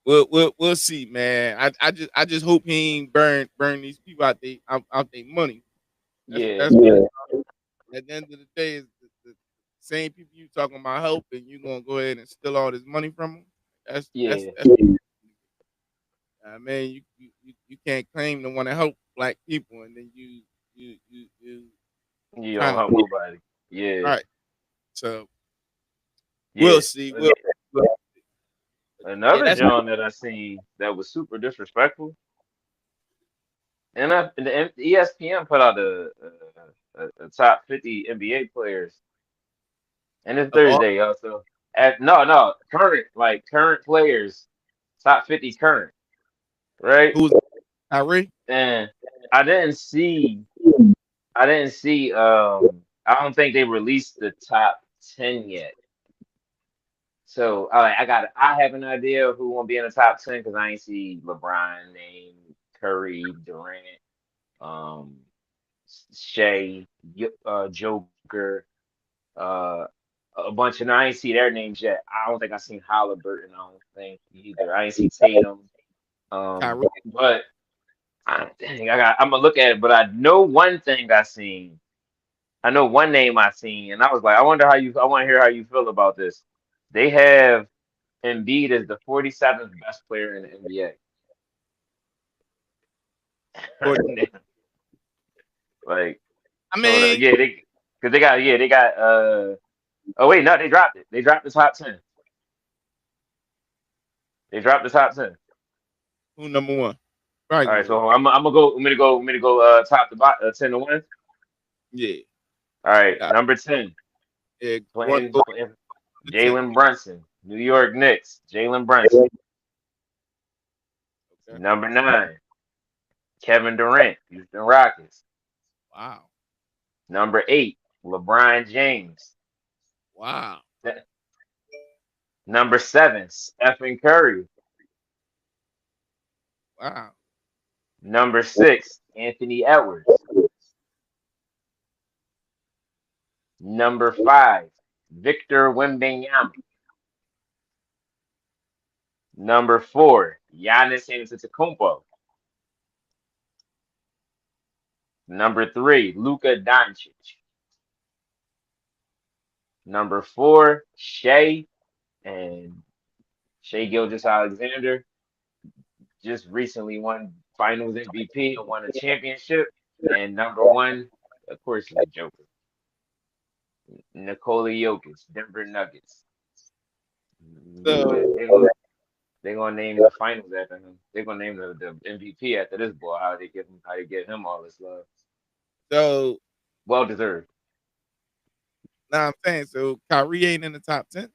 we'll see, man. I just hope he ain't burn these people out they money. Yeah, That's what at the end of the day is the same people you talking about helping. You gonna go ahead and steal all this money from them? yeah, That's I mean, you can't claim to want to help black people and then you you don't trying to help nobody. Yeah, all right. So yeah. we'll see. And Yeah, another that's John that I seen that was super disrespectful, and the ESPN put out a top 50 NBA players, and it's of all Thursday, y'all. So no current players, top 50 current, right? who's Kyrie. And I didn't see. I didn't see. I don't think they released the top 10 yet. So, all right, I have an idea of who won't be in the top 10 because I ain't see LeBron name, Curry, Durant, um, Shea, Joker, uh, a bunch of. I ain't see their names yet. I don't think I seen Halliburton. I don't think either. I ain't see Tatum. Kyrie. But dang, I'm gonna look at it. But I know one thing I seen. I know one name I seen, and I was like, I wonder how you. I want to hear how you feel about this. They have Embiid as the 47th best player in the NBA. Or, Like, I hold up, mean, yeah, because they got oh wait, no, they dropped it. They dropped the top 10. They dropped the top 10. who number one? Probably All gonna right, be so LeBron. I'm gonna go top to bottom 10 to 1. Yeah, All right, yeah, number 10, yeah. playing, Go playing to 10. Jalen Brunson, New York Knicks, Jalen Brunson. Okay. Number 9, Kevin Durant, Houston Rockets. Wow. Number 8, LeBron James. Wow. Number 7, Stephen Curry. Wow. Number 6, Anthony Edwards. Number 5, Victor Wembanyama. Number 4, Giannis Antetokounmpo. Number 3, Luka Doncic. Number 4, and Shea Gilgeous-Alexander just recently won Finals MVP and won a championship. And number 1, of course, is the Joker, Nikola Jokic, Denver Nuggets. So They're gonna name the finals after him. They're gonna name the MVP after this boy. How they give him all this love. so Well deserved. now I'm saying so Kyrie ain't in the top 10.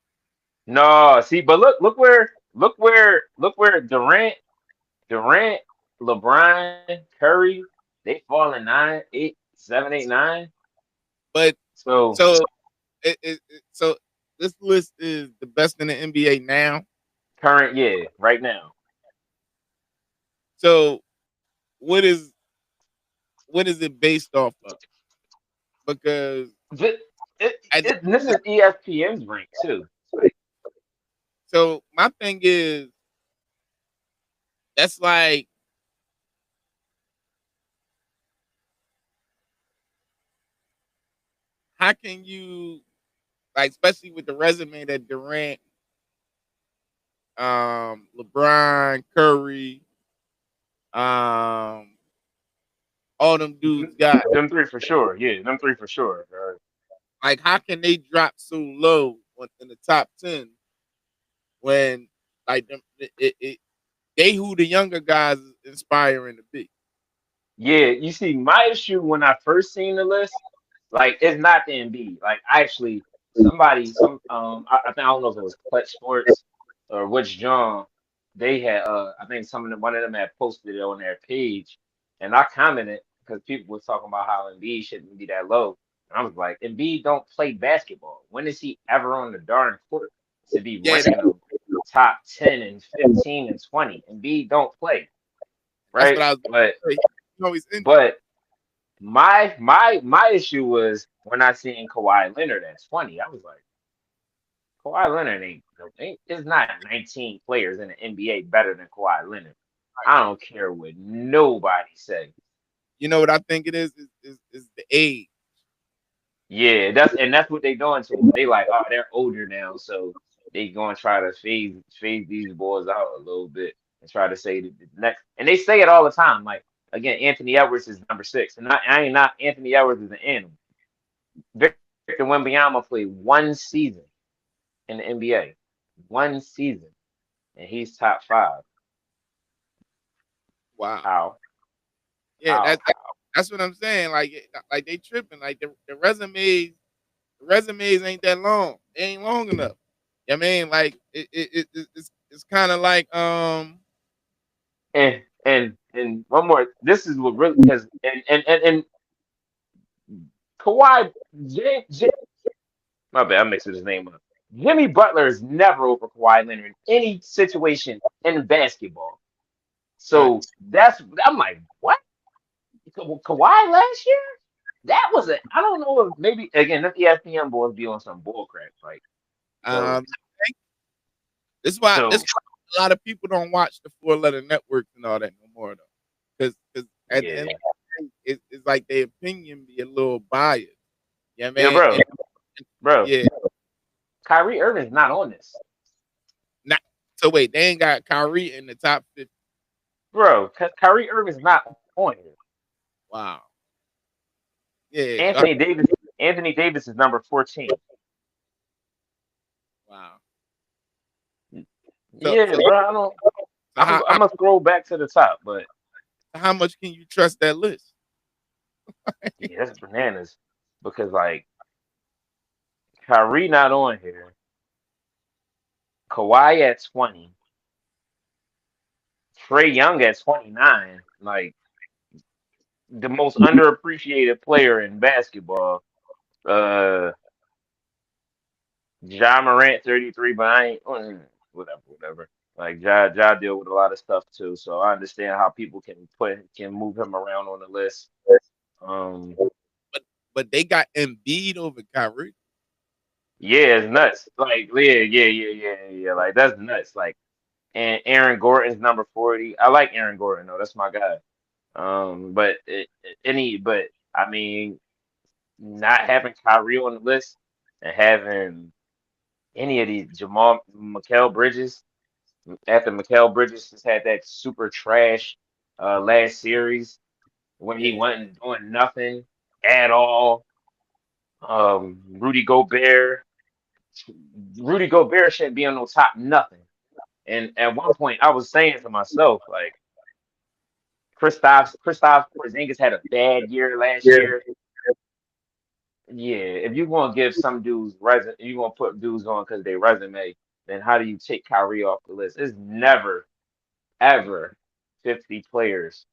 No, see, but look where Durant, LeBron, Curry, they fall in 9, 8, 7, 8, 9. But So so so this list is the best in the NBA now. current, yeah, right now. So what is what is it based off of? Because Th- at the, this is ESPN's rank too. so my thing is that's like how can you like, especially with the resume that Durant, LeBron, Curry, um, all them dudes got? Them three for sure. Yeah, them three for sure. Like, how can they drop so low in the top 10 when like they who the younger guys is inspiring to be? Yeah, you see, my issue when I first seen the list, like, it's not the Embiid. Like, actually, I think I don't know if it was Clutch Sports or which John, they had, I think one of them had posted it on their page, and I commented because people was talking about how Embiid shouldn't be that low, and I was like, Embiid don't play basketball. When is he ever on the darn court to be Yeah, ranking them top 10 and 15 and 20? Embiid don't play, that's what right? I was But gonna say. You know, he's in. but my issue was when I seen Kawhi Leonard at 20. I was like, Kawhi Leonard ain't there's not 19 players in the NBA better than Kawhi Leonard. I don't care what nobody say. You know what I think it is the age. Yeah, that's what they doing to him. They like, oh, they're older now, so they gonna try to phase these boys out a little bit and try to say the next. And they say it all the time. Like again, Anthony Edwards is number 6, and I ain't not Anthony Edwards is an animal. Victor Wembanyama played one season in the NBA, one season, and he's top 5. Wow. How? Yeah, How? that's what I'm saying. Like they tripping. Like the resumes ain't that long. They ain't long enough. You know what I mean, like it's kind of like And one more. This is what really because and Kawhi, my bad, I'm mixing his name up. Jimmy Butler is never over Kawhi Leonard in any situation in basketball. right. So I'm like, what? Kawhi last year? That was I don't know if maybe again the ESPN boys be on some bull crap. Like so Um, this so why a lot of people don't watch the 4-letter networks and all that no more though, because at the end yeah. of the day, it's like their opinion be a little biased. Yeah, Yeah, man. bro. Yeah, Kyrie Irving's not on this. not so. Wait, they ain't got Kyrie in the top 50. Bro, Kyrie Irving's not on here. Wow. Yeah. Anthony Davis is number 14. Wow. So, Yeah, so, bro. I don't. so I'm gonna scroll back to the top, but how much can you trust that list? yeah, that's bananas. Because like Kyrie not on here, Kawhi at 20, Trey Young at 29, like the most underappreciated player in basketball. Uh, Ja Morant 33, but I ain't whatever. Like Ja deal with a lot of stuff too, so I understand how people can move him around on the list. Um, But they got Embiid over Kyrie. yeah, it's nuts. Like, yeah. Like that's nuts. Like, and Aaron Gordon's number 40. I like Aaron Gordon though. That's my guy. But I mean, not having Kyrie on the list and having any of these Mikal Bridges after Mikal Bridges just had that super trash last series when he Yeah. wasn't doing nothing at all. Rudy Gobert. Rudy Gobert shouldn't be on no top nothing. And at one point, I was saying to myself, like, Kristaps Porzingis had a bad year last year. Yeah, if you're gonna give some dudes resume, you gonna put dudes on because they resume, then how do you take Kyrie off the list? It's never, ever 50 players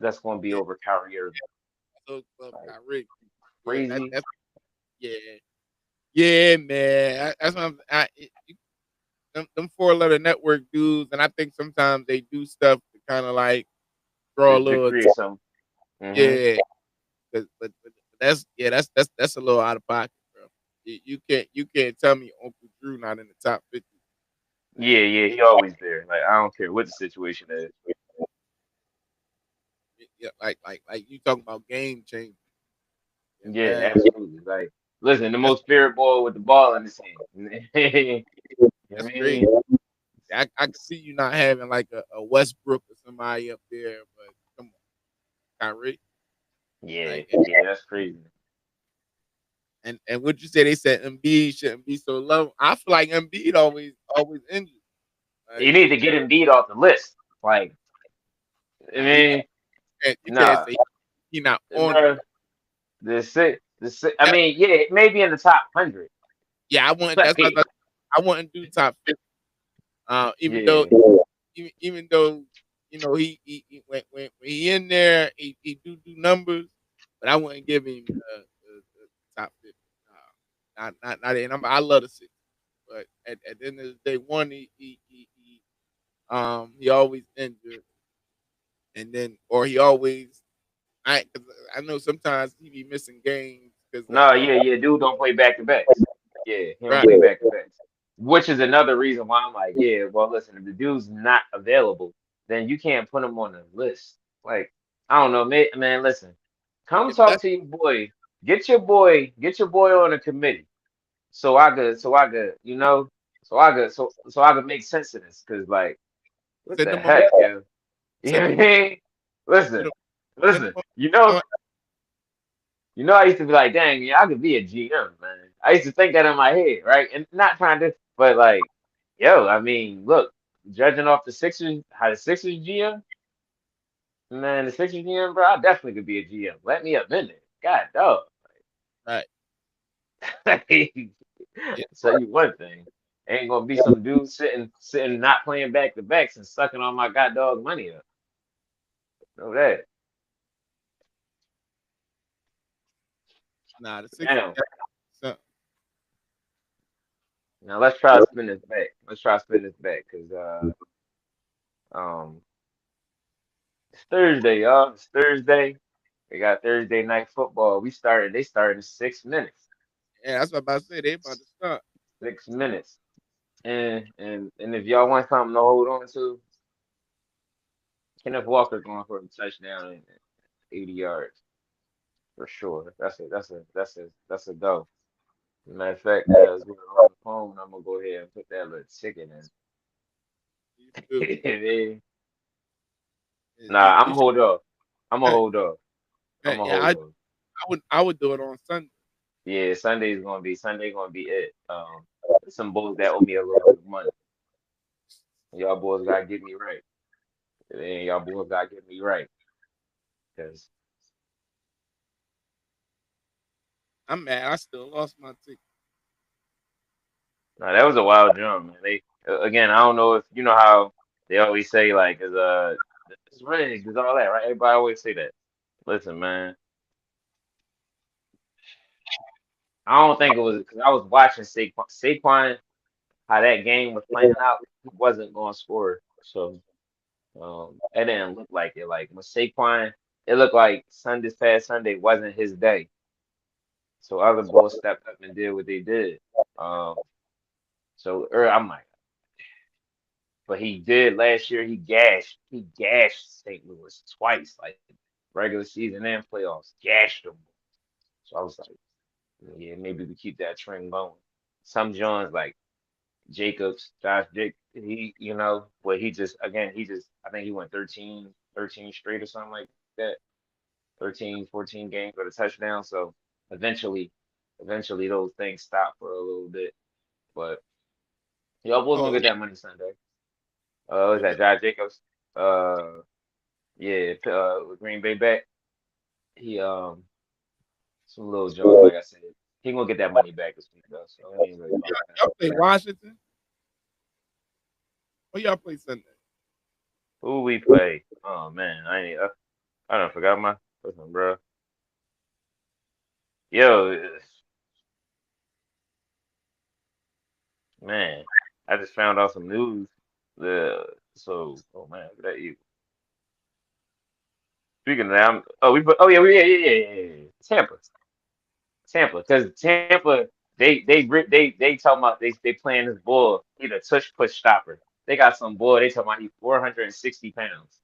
that's gonna be Yeah. over Kyrie Irving. So Like Kyrie. Yeah. crazy. That's yeah. Yeah, man. That's what them 4-letter network dudes, and I think sometimes they do stuff to kind of like draw a To little. create some. Hmm. Yeah, but that's a little out of pocket, bro. You can't tell me Uncle Drew not in the top 50. Yeah, he always there. Like I don't care what the situation is. Yeah, like you talking about game change. Yeah, man. absolutely. Like, listen, the That's most spirit ball with the ball in his hand. You know what I that's great. mean? I can see you not having like a Westbrook or somebody up there, but come on, Kyrie. Yeah, Like, yeah, that's crazy. and what you say? They said Embiid shouldn't be so low. I feel like Embiid always injured. You Like, need to get Embiid off the list. Like, I nah, he mean, you can't nah, say he not on the bro. list. I mean, yeah, maybe in the top 100. Yeah, I wouldn't. That's what Like, I wouldn't do top 50. Even though yeah, even though he when he in there, he do numbers, but I wouldn't give him top 50. Not and I love the city, but at the end of the day, one he always injured, and then or he always 'cause I know sometimes he be missing games because no, yeah, dude don't play back to backs. Yeah, he don't right. play back to backs. Which is another reason why I'm like, yeah, well, listen, if the dude's not available, then you can't put him on the list. Like, I don't know, man, listen, come But talk to your boy. Get your boy on a committee. So I could make sense of this. Cause like, what send the him on heck, yo? You know send what I him mean? put Listen, him send him listen. on. You know, on- I used to be like, dang, yeah, I could be a GM, man. I used to think that in my head, right? And not trying to, but like, yo, I mean, look, judging off the Sixers, how the Sixers GM, man, the Sixers GM, bro, I definitely could be a GM. Let me up in there. God dog. Right. Yeah. Tell you one thing. Ain't gonna be some dude sitting not playing back to backs and sucking on my god dog money up. Know that. Nah, the Sixers Now, got some. now let's try to spin this back. Let's try to spin this back because um it's Thursday, y'all. It's Thursday. We got Thursday night football. They started in 6 minutes. Yeah, that's what I'm about to say. They about to start. 6 minutes. And if y'all want something to hold on to, Kenneth Walker going for a touchdown and 80 yards for sure. That's a go. Matter of fact, as we're on the phone, I'm gonna go ahead and put that little ticket You do. in. You, Nah, I'm you should, hold up. I'm gonna hold up. I'm gonna yeah, hold up. I would do it on Sunday. Yeah, Sunday gonna be it. Some bulls that owe me a little bit of money. Y'all boys gotta get me right. And y'all boys gotta get me right. Cause I'm mad. I still lost my ticket. nah, that was a wild jump, man. They again, I don't know if you know how they always say like is it's rigged, is all that, right? Everybody always say that. Listen, man, I don't think it was because I was watching Saquon, how that game was playing out. He wasn't going to score, so it didn't look like it. Like when Saquon, it looked like This past Sunday wasn't his day. So other boys stepped up and did what they did. Um, I'm like, but he did last year. He gashed St. Louis twice, like regular season and playoffs, gashed them. So I was like, yeah, maybe we keep that trend going. Some Johns like Jacobs, Josh Jake, but I think he went 13 straight or something like that, 13, 14 games with a touchdown. So eventually, eventually those things stop for a little bit. But y'all boys gonna Oh, get that money Sunday. What is yeah. that Josh Jacobs? Yeah, with Green Bay back. He some little Jones, like I said. He gonna get that money back this week though. So it ain't really about that. Y'all play Washington? Or y'all play Sunday? Who we play? Oh man, I don't forgot my listen, bro. Yo, man, I just found out some news. Oh man, look at you. Speaking of that, yeah. Tampa, because Tampa, they talking about they playing this bull. He the tush push stopper. They got some bull. They talking about he 460 pounds.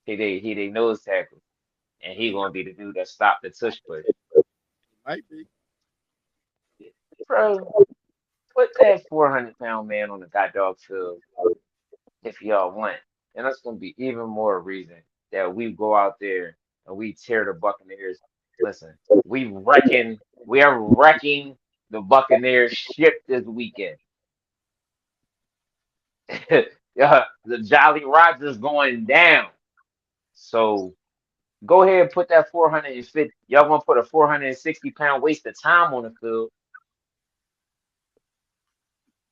He they nose tackle, and he Yeah, gonna be the dude that stopped the tush push. Might be. Bro, put that 400-pound man on the hot dog field if y'all want. And that's going to be even more reason that we go out there and we tear the Buccaneers. Listen, we are wrecking the Buccaneers ship this weekend. Yeah, the Jolly Roger's going down. So go ahead and put that 450. Y'all gonna put a 460-pound waste of time on the field.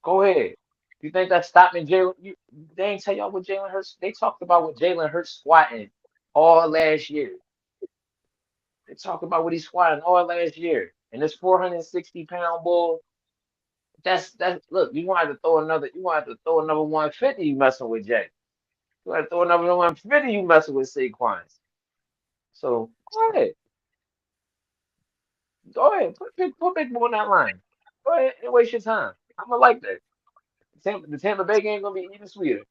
Go ahead. You think that's stopping Jalen? They ain't tell y'all what Jalen Hurts. They talked about what Jalen Hurts squatting all last year. They talked about what he's squatting all last year. And this 460-pound bull, that's look, you want to throw another 150 you messing with Jay. You want to throw another 150 you messing with Saquon. So go ahead. Go ahead. Put Big Boy on that line. Go ahead and waste your time. I'm gonna like that. The Tampa Bay game gonna be even sweeter.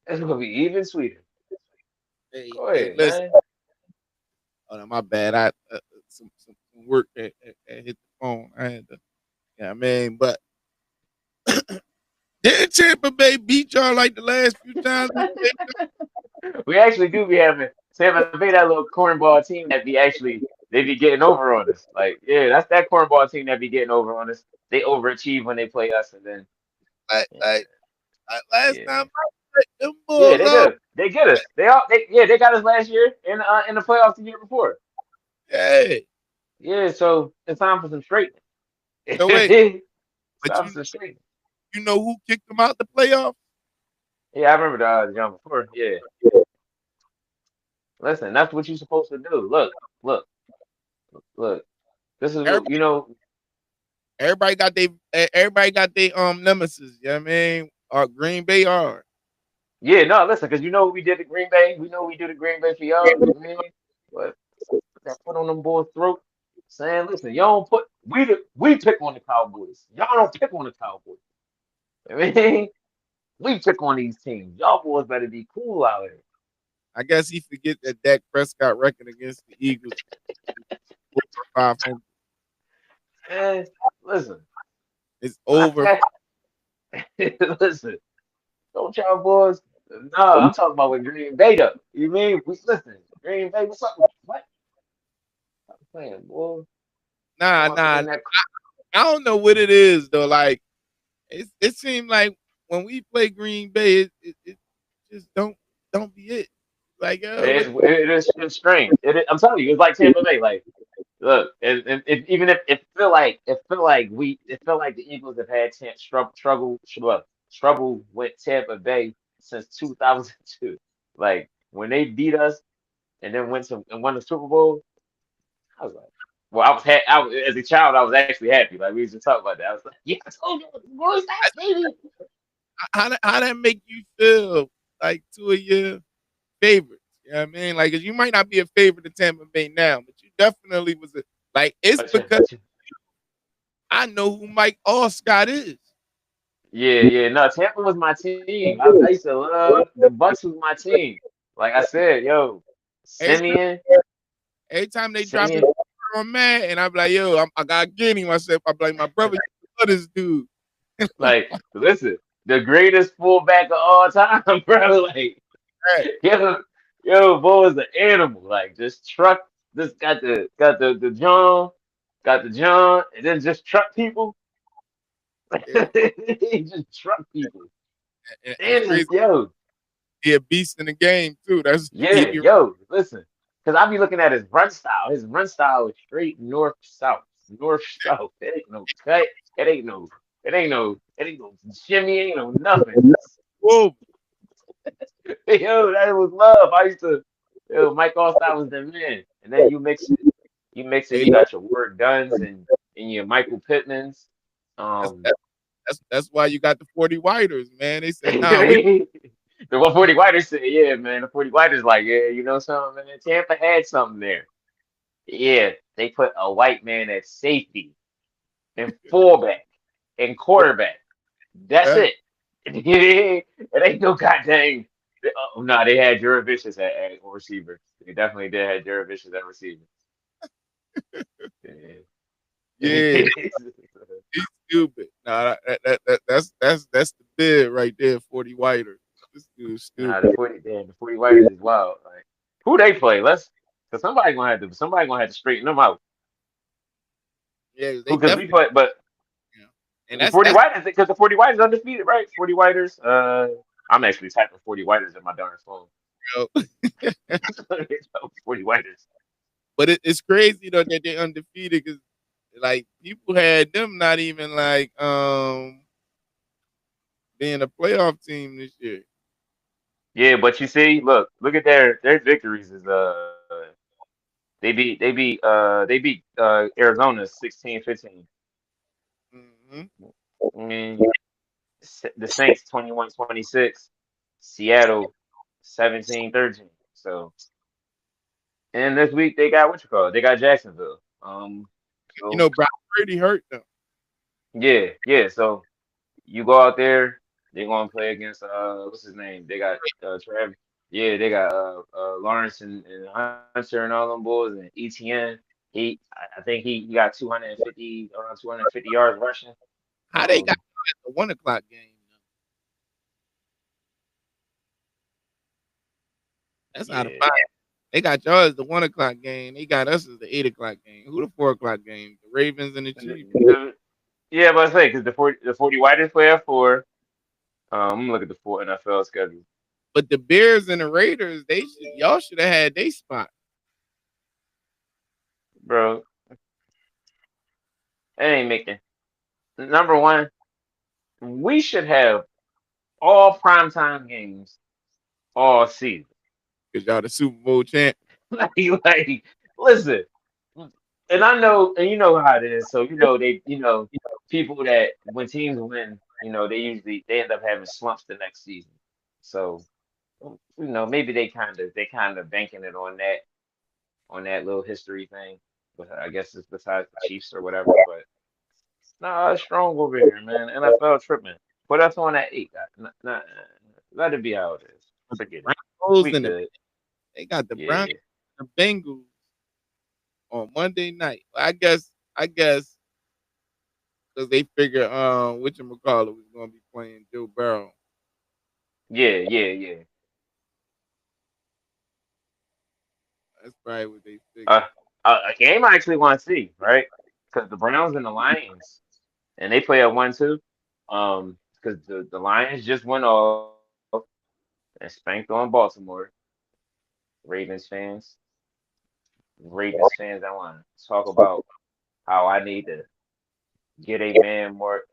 It's gonna be even sweeter. Go Hey, ahead, listen. man. Oh, no, my bad. I some work that hit the phone. I had to. Yeah, I mean, but did Tampa Bay beat y'all like the last few times? We actually do be having Tampa Bay, that little cornball team that be actually they be getting over on us. Like, yeah, that's that cornball team that be getting over on us. They overachieve when they play us, and then Like, yeah, like, last yeah, time I played them yeah, bulls they up. do. They get us. They got us last year in the playoffs the year before. Hey, Yeah, so it's time for some straightening. so wait, It's but time you for some straightening. you know who kicked them out the playoffs? Yeah, I remember the jump before. Yeah, listen, that's what you're supposed to do. Look, look. This is what Everybody, everybody got they nemesis. You know what I mean? Or Green Bay are. Yeah, no, listen, because you know what we did to Green Bay. We know we do to Green Bay for y'all. You mean? But that put on them boys' throat, saying, "Listen, y'all don't put we pick on the Cowboys. Y'all don't pick on the Cowboys. I mean, we pick on these teams. Y'all boys better be cool out here." I guess he forget that Dak Prescott record against the Eagles over 500. And listen, It's I over. listen, don't y'all boys. No, I'm talking about with Green Bay though. You mean? Listen, Green Bay, what's up with you? What? Stop playing, boy. Nah, Y'all about to nah. bring that. I don't know what it is though. Like it seemed like when we play Green Bay, it just don't be it. Like what? It's strange. I'm telling you, it's like Tampa Bay. Like, look, and even if it felt like the Eagles have had trouble with Tampa Bay since 2002. Like when they beat us and then won the Super Bowl, I was like, well, as a child, I was actually happy. Like we used to talk about that. I was like, yeah, I told you, where's that baby? How that make you feel? Like two of your favorites. You know what I mean? Like 'cause you might not be a favorite of Tampa Bay now, but you definitely was a like. It's because But I know who Mike Allscott is. yeah. No, Tampa was my team. I used to love the Bucks was my team. Like I said, yo, Every time, Simeon, every time they drop his Simeon, on man, and I'm like, yo, I gotta get him. I said, I'm like, my brother, you love this dude. like, listen, the greatest fullback of all time, bro. Like, Right. yo, boy is an animal. Like, just truck, just got the John, and then just truck people. Yeah. He just truck people. And it's And crazy. yo, He a beast in the game too. That's he yeah, be yo, listen, because I be looking at his run style. His run style is straight north south, north south. It ain't no cut. It ain't no shimmy. Ain't no nothing. Just whoa. yo, that was love. I used to, yo, Mike Allstott was the man. And then you mix it. Hey, You got your Ward Guns and your Michael Pittmans. that's Um, that's that's why you got the 40 Whiters, man. They said, nah, we the 140 Whiters said, yeah, man. The 40 Whiters like, yeah, you know something, man. Tampa had something there. Yeah, they put a white man at safety and fullback and quarterback. That's right. it. It ain't no goddamn. Oh, no, they had Juravicious at receiver. They definitely did have Juravicious at receiver. Yeah. Yeah, he's stupid. Nah, that's the bid right there. 40 whiter. This dude's Nah, stupid. the 40 Whiters is wild. Like, who they play? Cause somebody gonna have to straighten them out. Yeah, they Who? Cause we definitely. play, but You know, and the that's 40 Whiters, because the 40 Whiters undefeated, right? 40 Whiters. I'm actually typing 40 Whiters in my darn phone. you know. 40 Whiters. But it's crazy though that they're undefeated because like people had them not even like being a playoff team this year. Yeah, but you see, look at their victories is they beat Arizona 16-15. Hmm. I mean, the Saints 21-26, Seattle 17-13. So, and this week they got what you call it? They got Jacksonville. You So know, Brock Purdy hurt them. yeah. So you go out there, they're gonna play against what's his name? They got Travis. Yeah, they got Lawrence and Hunter and all them boys and ETN. I think he got 250 around 250 yards rushing. How they got Um, the 1 o'clock game? That's out of yeah. five. They got y'all as the 1 o'clock game. They got us as the 8 o'clock game. Who the 4 o'clock game? The Ravens and the Chiefs. Yeah, but I say because the 40 Whiters play at 4. I'm gonna look at the full NFL schedule, But the Bears and the Raiders, y'all should have had their spot. bro. It ain't making. Number one, we should have all primetime games all season. Because y'all the Super Bowl champ. Like, listen, and I know, and you know how it is. So people that when teams win, they end up having slumps the next season. So maybe they kind of banking it on that little history thing. But I guess it's besides the Chiefs or whatever. But nah, it's strong over here, man. NFL tripping. Put us on that 8. Let it be how it is. But the Forget it. Broncos We and good. they got the Broncos Yeah. and the Bengals on Monday night. I guess because they figure whatchamacallit was gonna be playing Joe Burrow. Yeah. That's probably what they Uh, figured. a game I actually want to see, right? Because the Browns and the Lions, and they play at 1-2. Because the Lions just went off and spanked on Baltimore. Ravens fans, I want to talk about how I need to get a man more.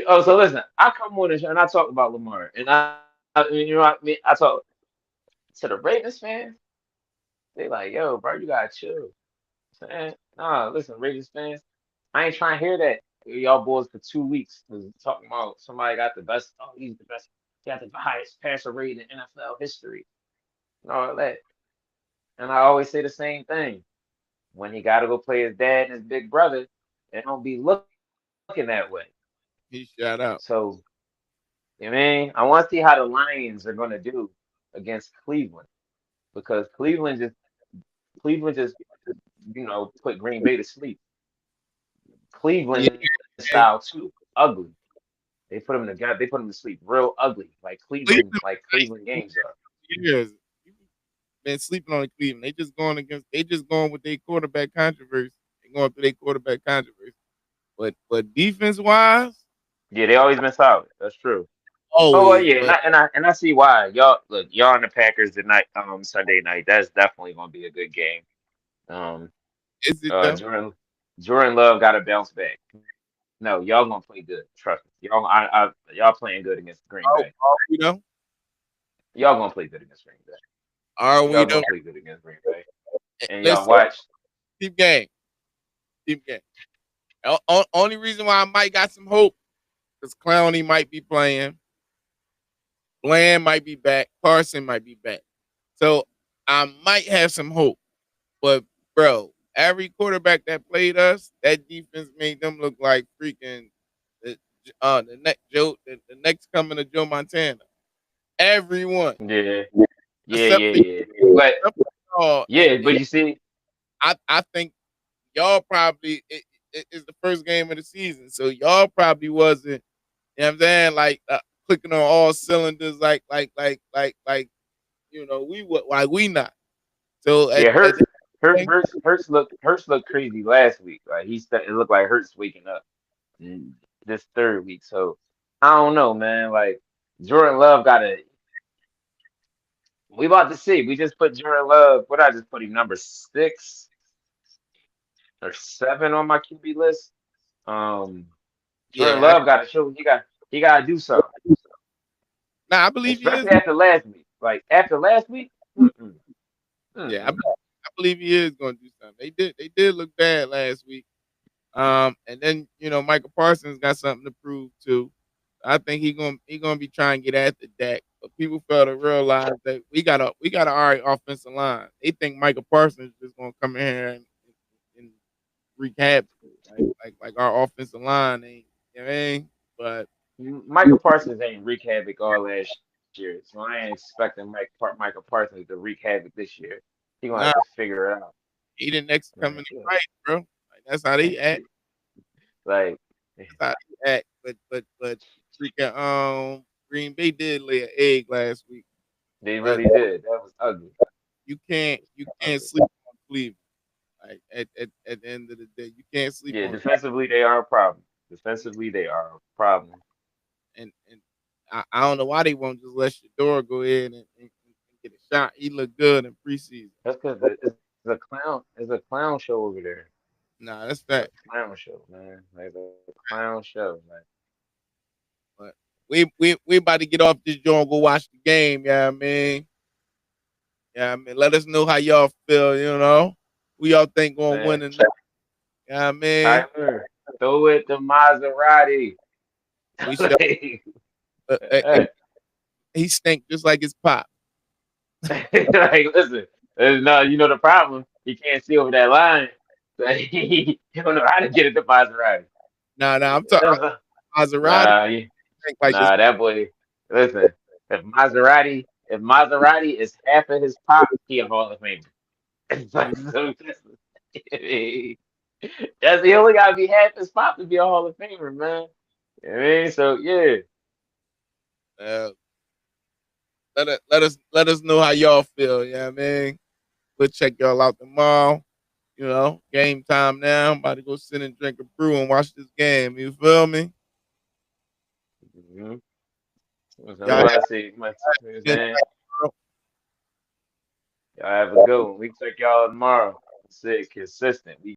Oh, so listen, I come on the show and I talk about Lamar, and you know what I mean. I talk to the Ravens fans. They like, yo, bro, you gotta chill. Man, nah, listen, Ravens fans, I ain't trying to hear that y'all boys for 2 weeks talking about somebody got the best. Oh, he's the best. He got the highest passer rate in NFL history and all that. And I always say the same thing. When he got to go play his dad and his big brother, they don't be looking that way. He shot out. So, I want to see how the Lions are going to do against Cleveland because Cleveland just put Green Bay to sleep. Yeah, Cleveland style too, ugly. They put them together. They put them to sleep real ugly, Cleveland like Cleveland games are. years. People been sleeping on Cleveland. They just going with their quarterback controversy. They going through their quarterback controversy. But defense wise, Yeah, they always been solid. That's true. Oh well, always. yeah, and But I see why y'all and the Packers tonight, Sunday night. That's definitely gonna be a good game. Um, is it though? Jordan Love got to bounce back. No, y'all gonna play good. Trust me. Y'all playing good against Green Bay. Are we though? Y'all gonna play good against Green Bay. Are we Y'all though? gonna play good against Green Bay. And y'all Listen, watch. keep game. Keep game. Only reason why I might got some hope because Clowney might be playing. Bland might be back. Carson might be back. So I might have some hope. But bro, every quarterback that played us, that defense made them look like freaking the next coming of Joe Montana. Everyone, Yeah, except for yeah. But y'all, yeah, and but you see, I think y'all probably. it's the first game of the season, so y'all probably wasn't. You know what I'm saying? Like clicking on all cylinders, we would like we not. So Yeah, at the same Hurts looked crazy last week. Like it looked like Hurts waking up this third week. So I don't know, man. Like Jordan Love got to. We about to see. We just put Jordan Love. What I just put him number 6 or 7 on my QB list. Um, Jordan yeah, Love got to show he got to do something, I believe he is. especially after last week. Like after last week, mm-mm, Yeah, mm-mm. I believe he is going to do something. They did look bad last week. And then Michael Parsons got something to prove too. I think he gonna be trying to get at the Dak, but people fail to realize that we got a all right offensive line. They think Michael Parsons is just gonna come in here and wreak havoc, like our offensive line ain't. You know what I mean? But Michael Parsons ain't wreak havoc all last year, so I ain't expecting Michael Parsons to wreak havoc this year. He gonna have to nah, figure it out. he the next Like, coming in right, bro. Like that's how they act. like That's how they act. But freaking Green Bay did lay an egg last week. they But really did. That was ugly. you can't Ugly. sleep on Cleveland. Like at the end of the day, you can't sleep Yeah, on defensively they are a problem. Defensively they are a problem. and I don't know why they won't just let Shador go in and get a shot. He looked good in preseason. That's because it's a clown show over there. Nah, that's It's a that. clown show, man. Like a clown show. Like But we about to get off this joint and go watch the game. Yeah, I mean, let us know how y'all feel. Who y'all think gonna man, win tonight? Yeah, I mean, Tyler, throw it to Maserati. we should. Like, He stink just like his pop. like, listen, no, you know the problem. He can't see over that line. So he don't know how to get it to Maserati. Nah, I'm talking Maserati. Nah, Stink like his. nah, that boy. Listen, if Maserati is half of his pop, he a Hall of Famer. So he only gotta be half his pop to be a Hall of Famer, man. You know what I mean? So yeah. Uh, let us know how y'all feel. Yeah, I mean, we'll check y'all out tomorrow. Game time now. I'm about to go sit and drink a brew and watch this game. You feel me? Mm-hmm. So Y'all have what I say, you know what I'm a good saying? night. Y'all have a good one. We check y'all tomorrow. Say consistent. We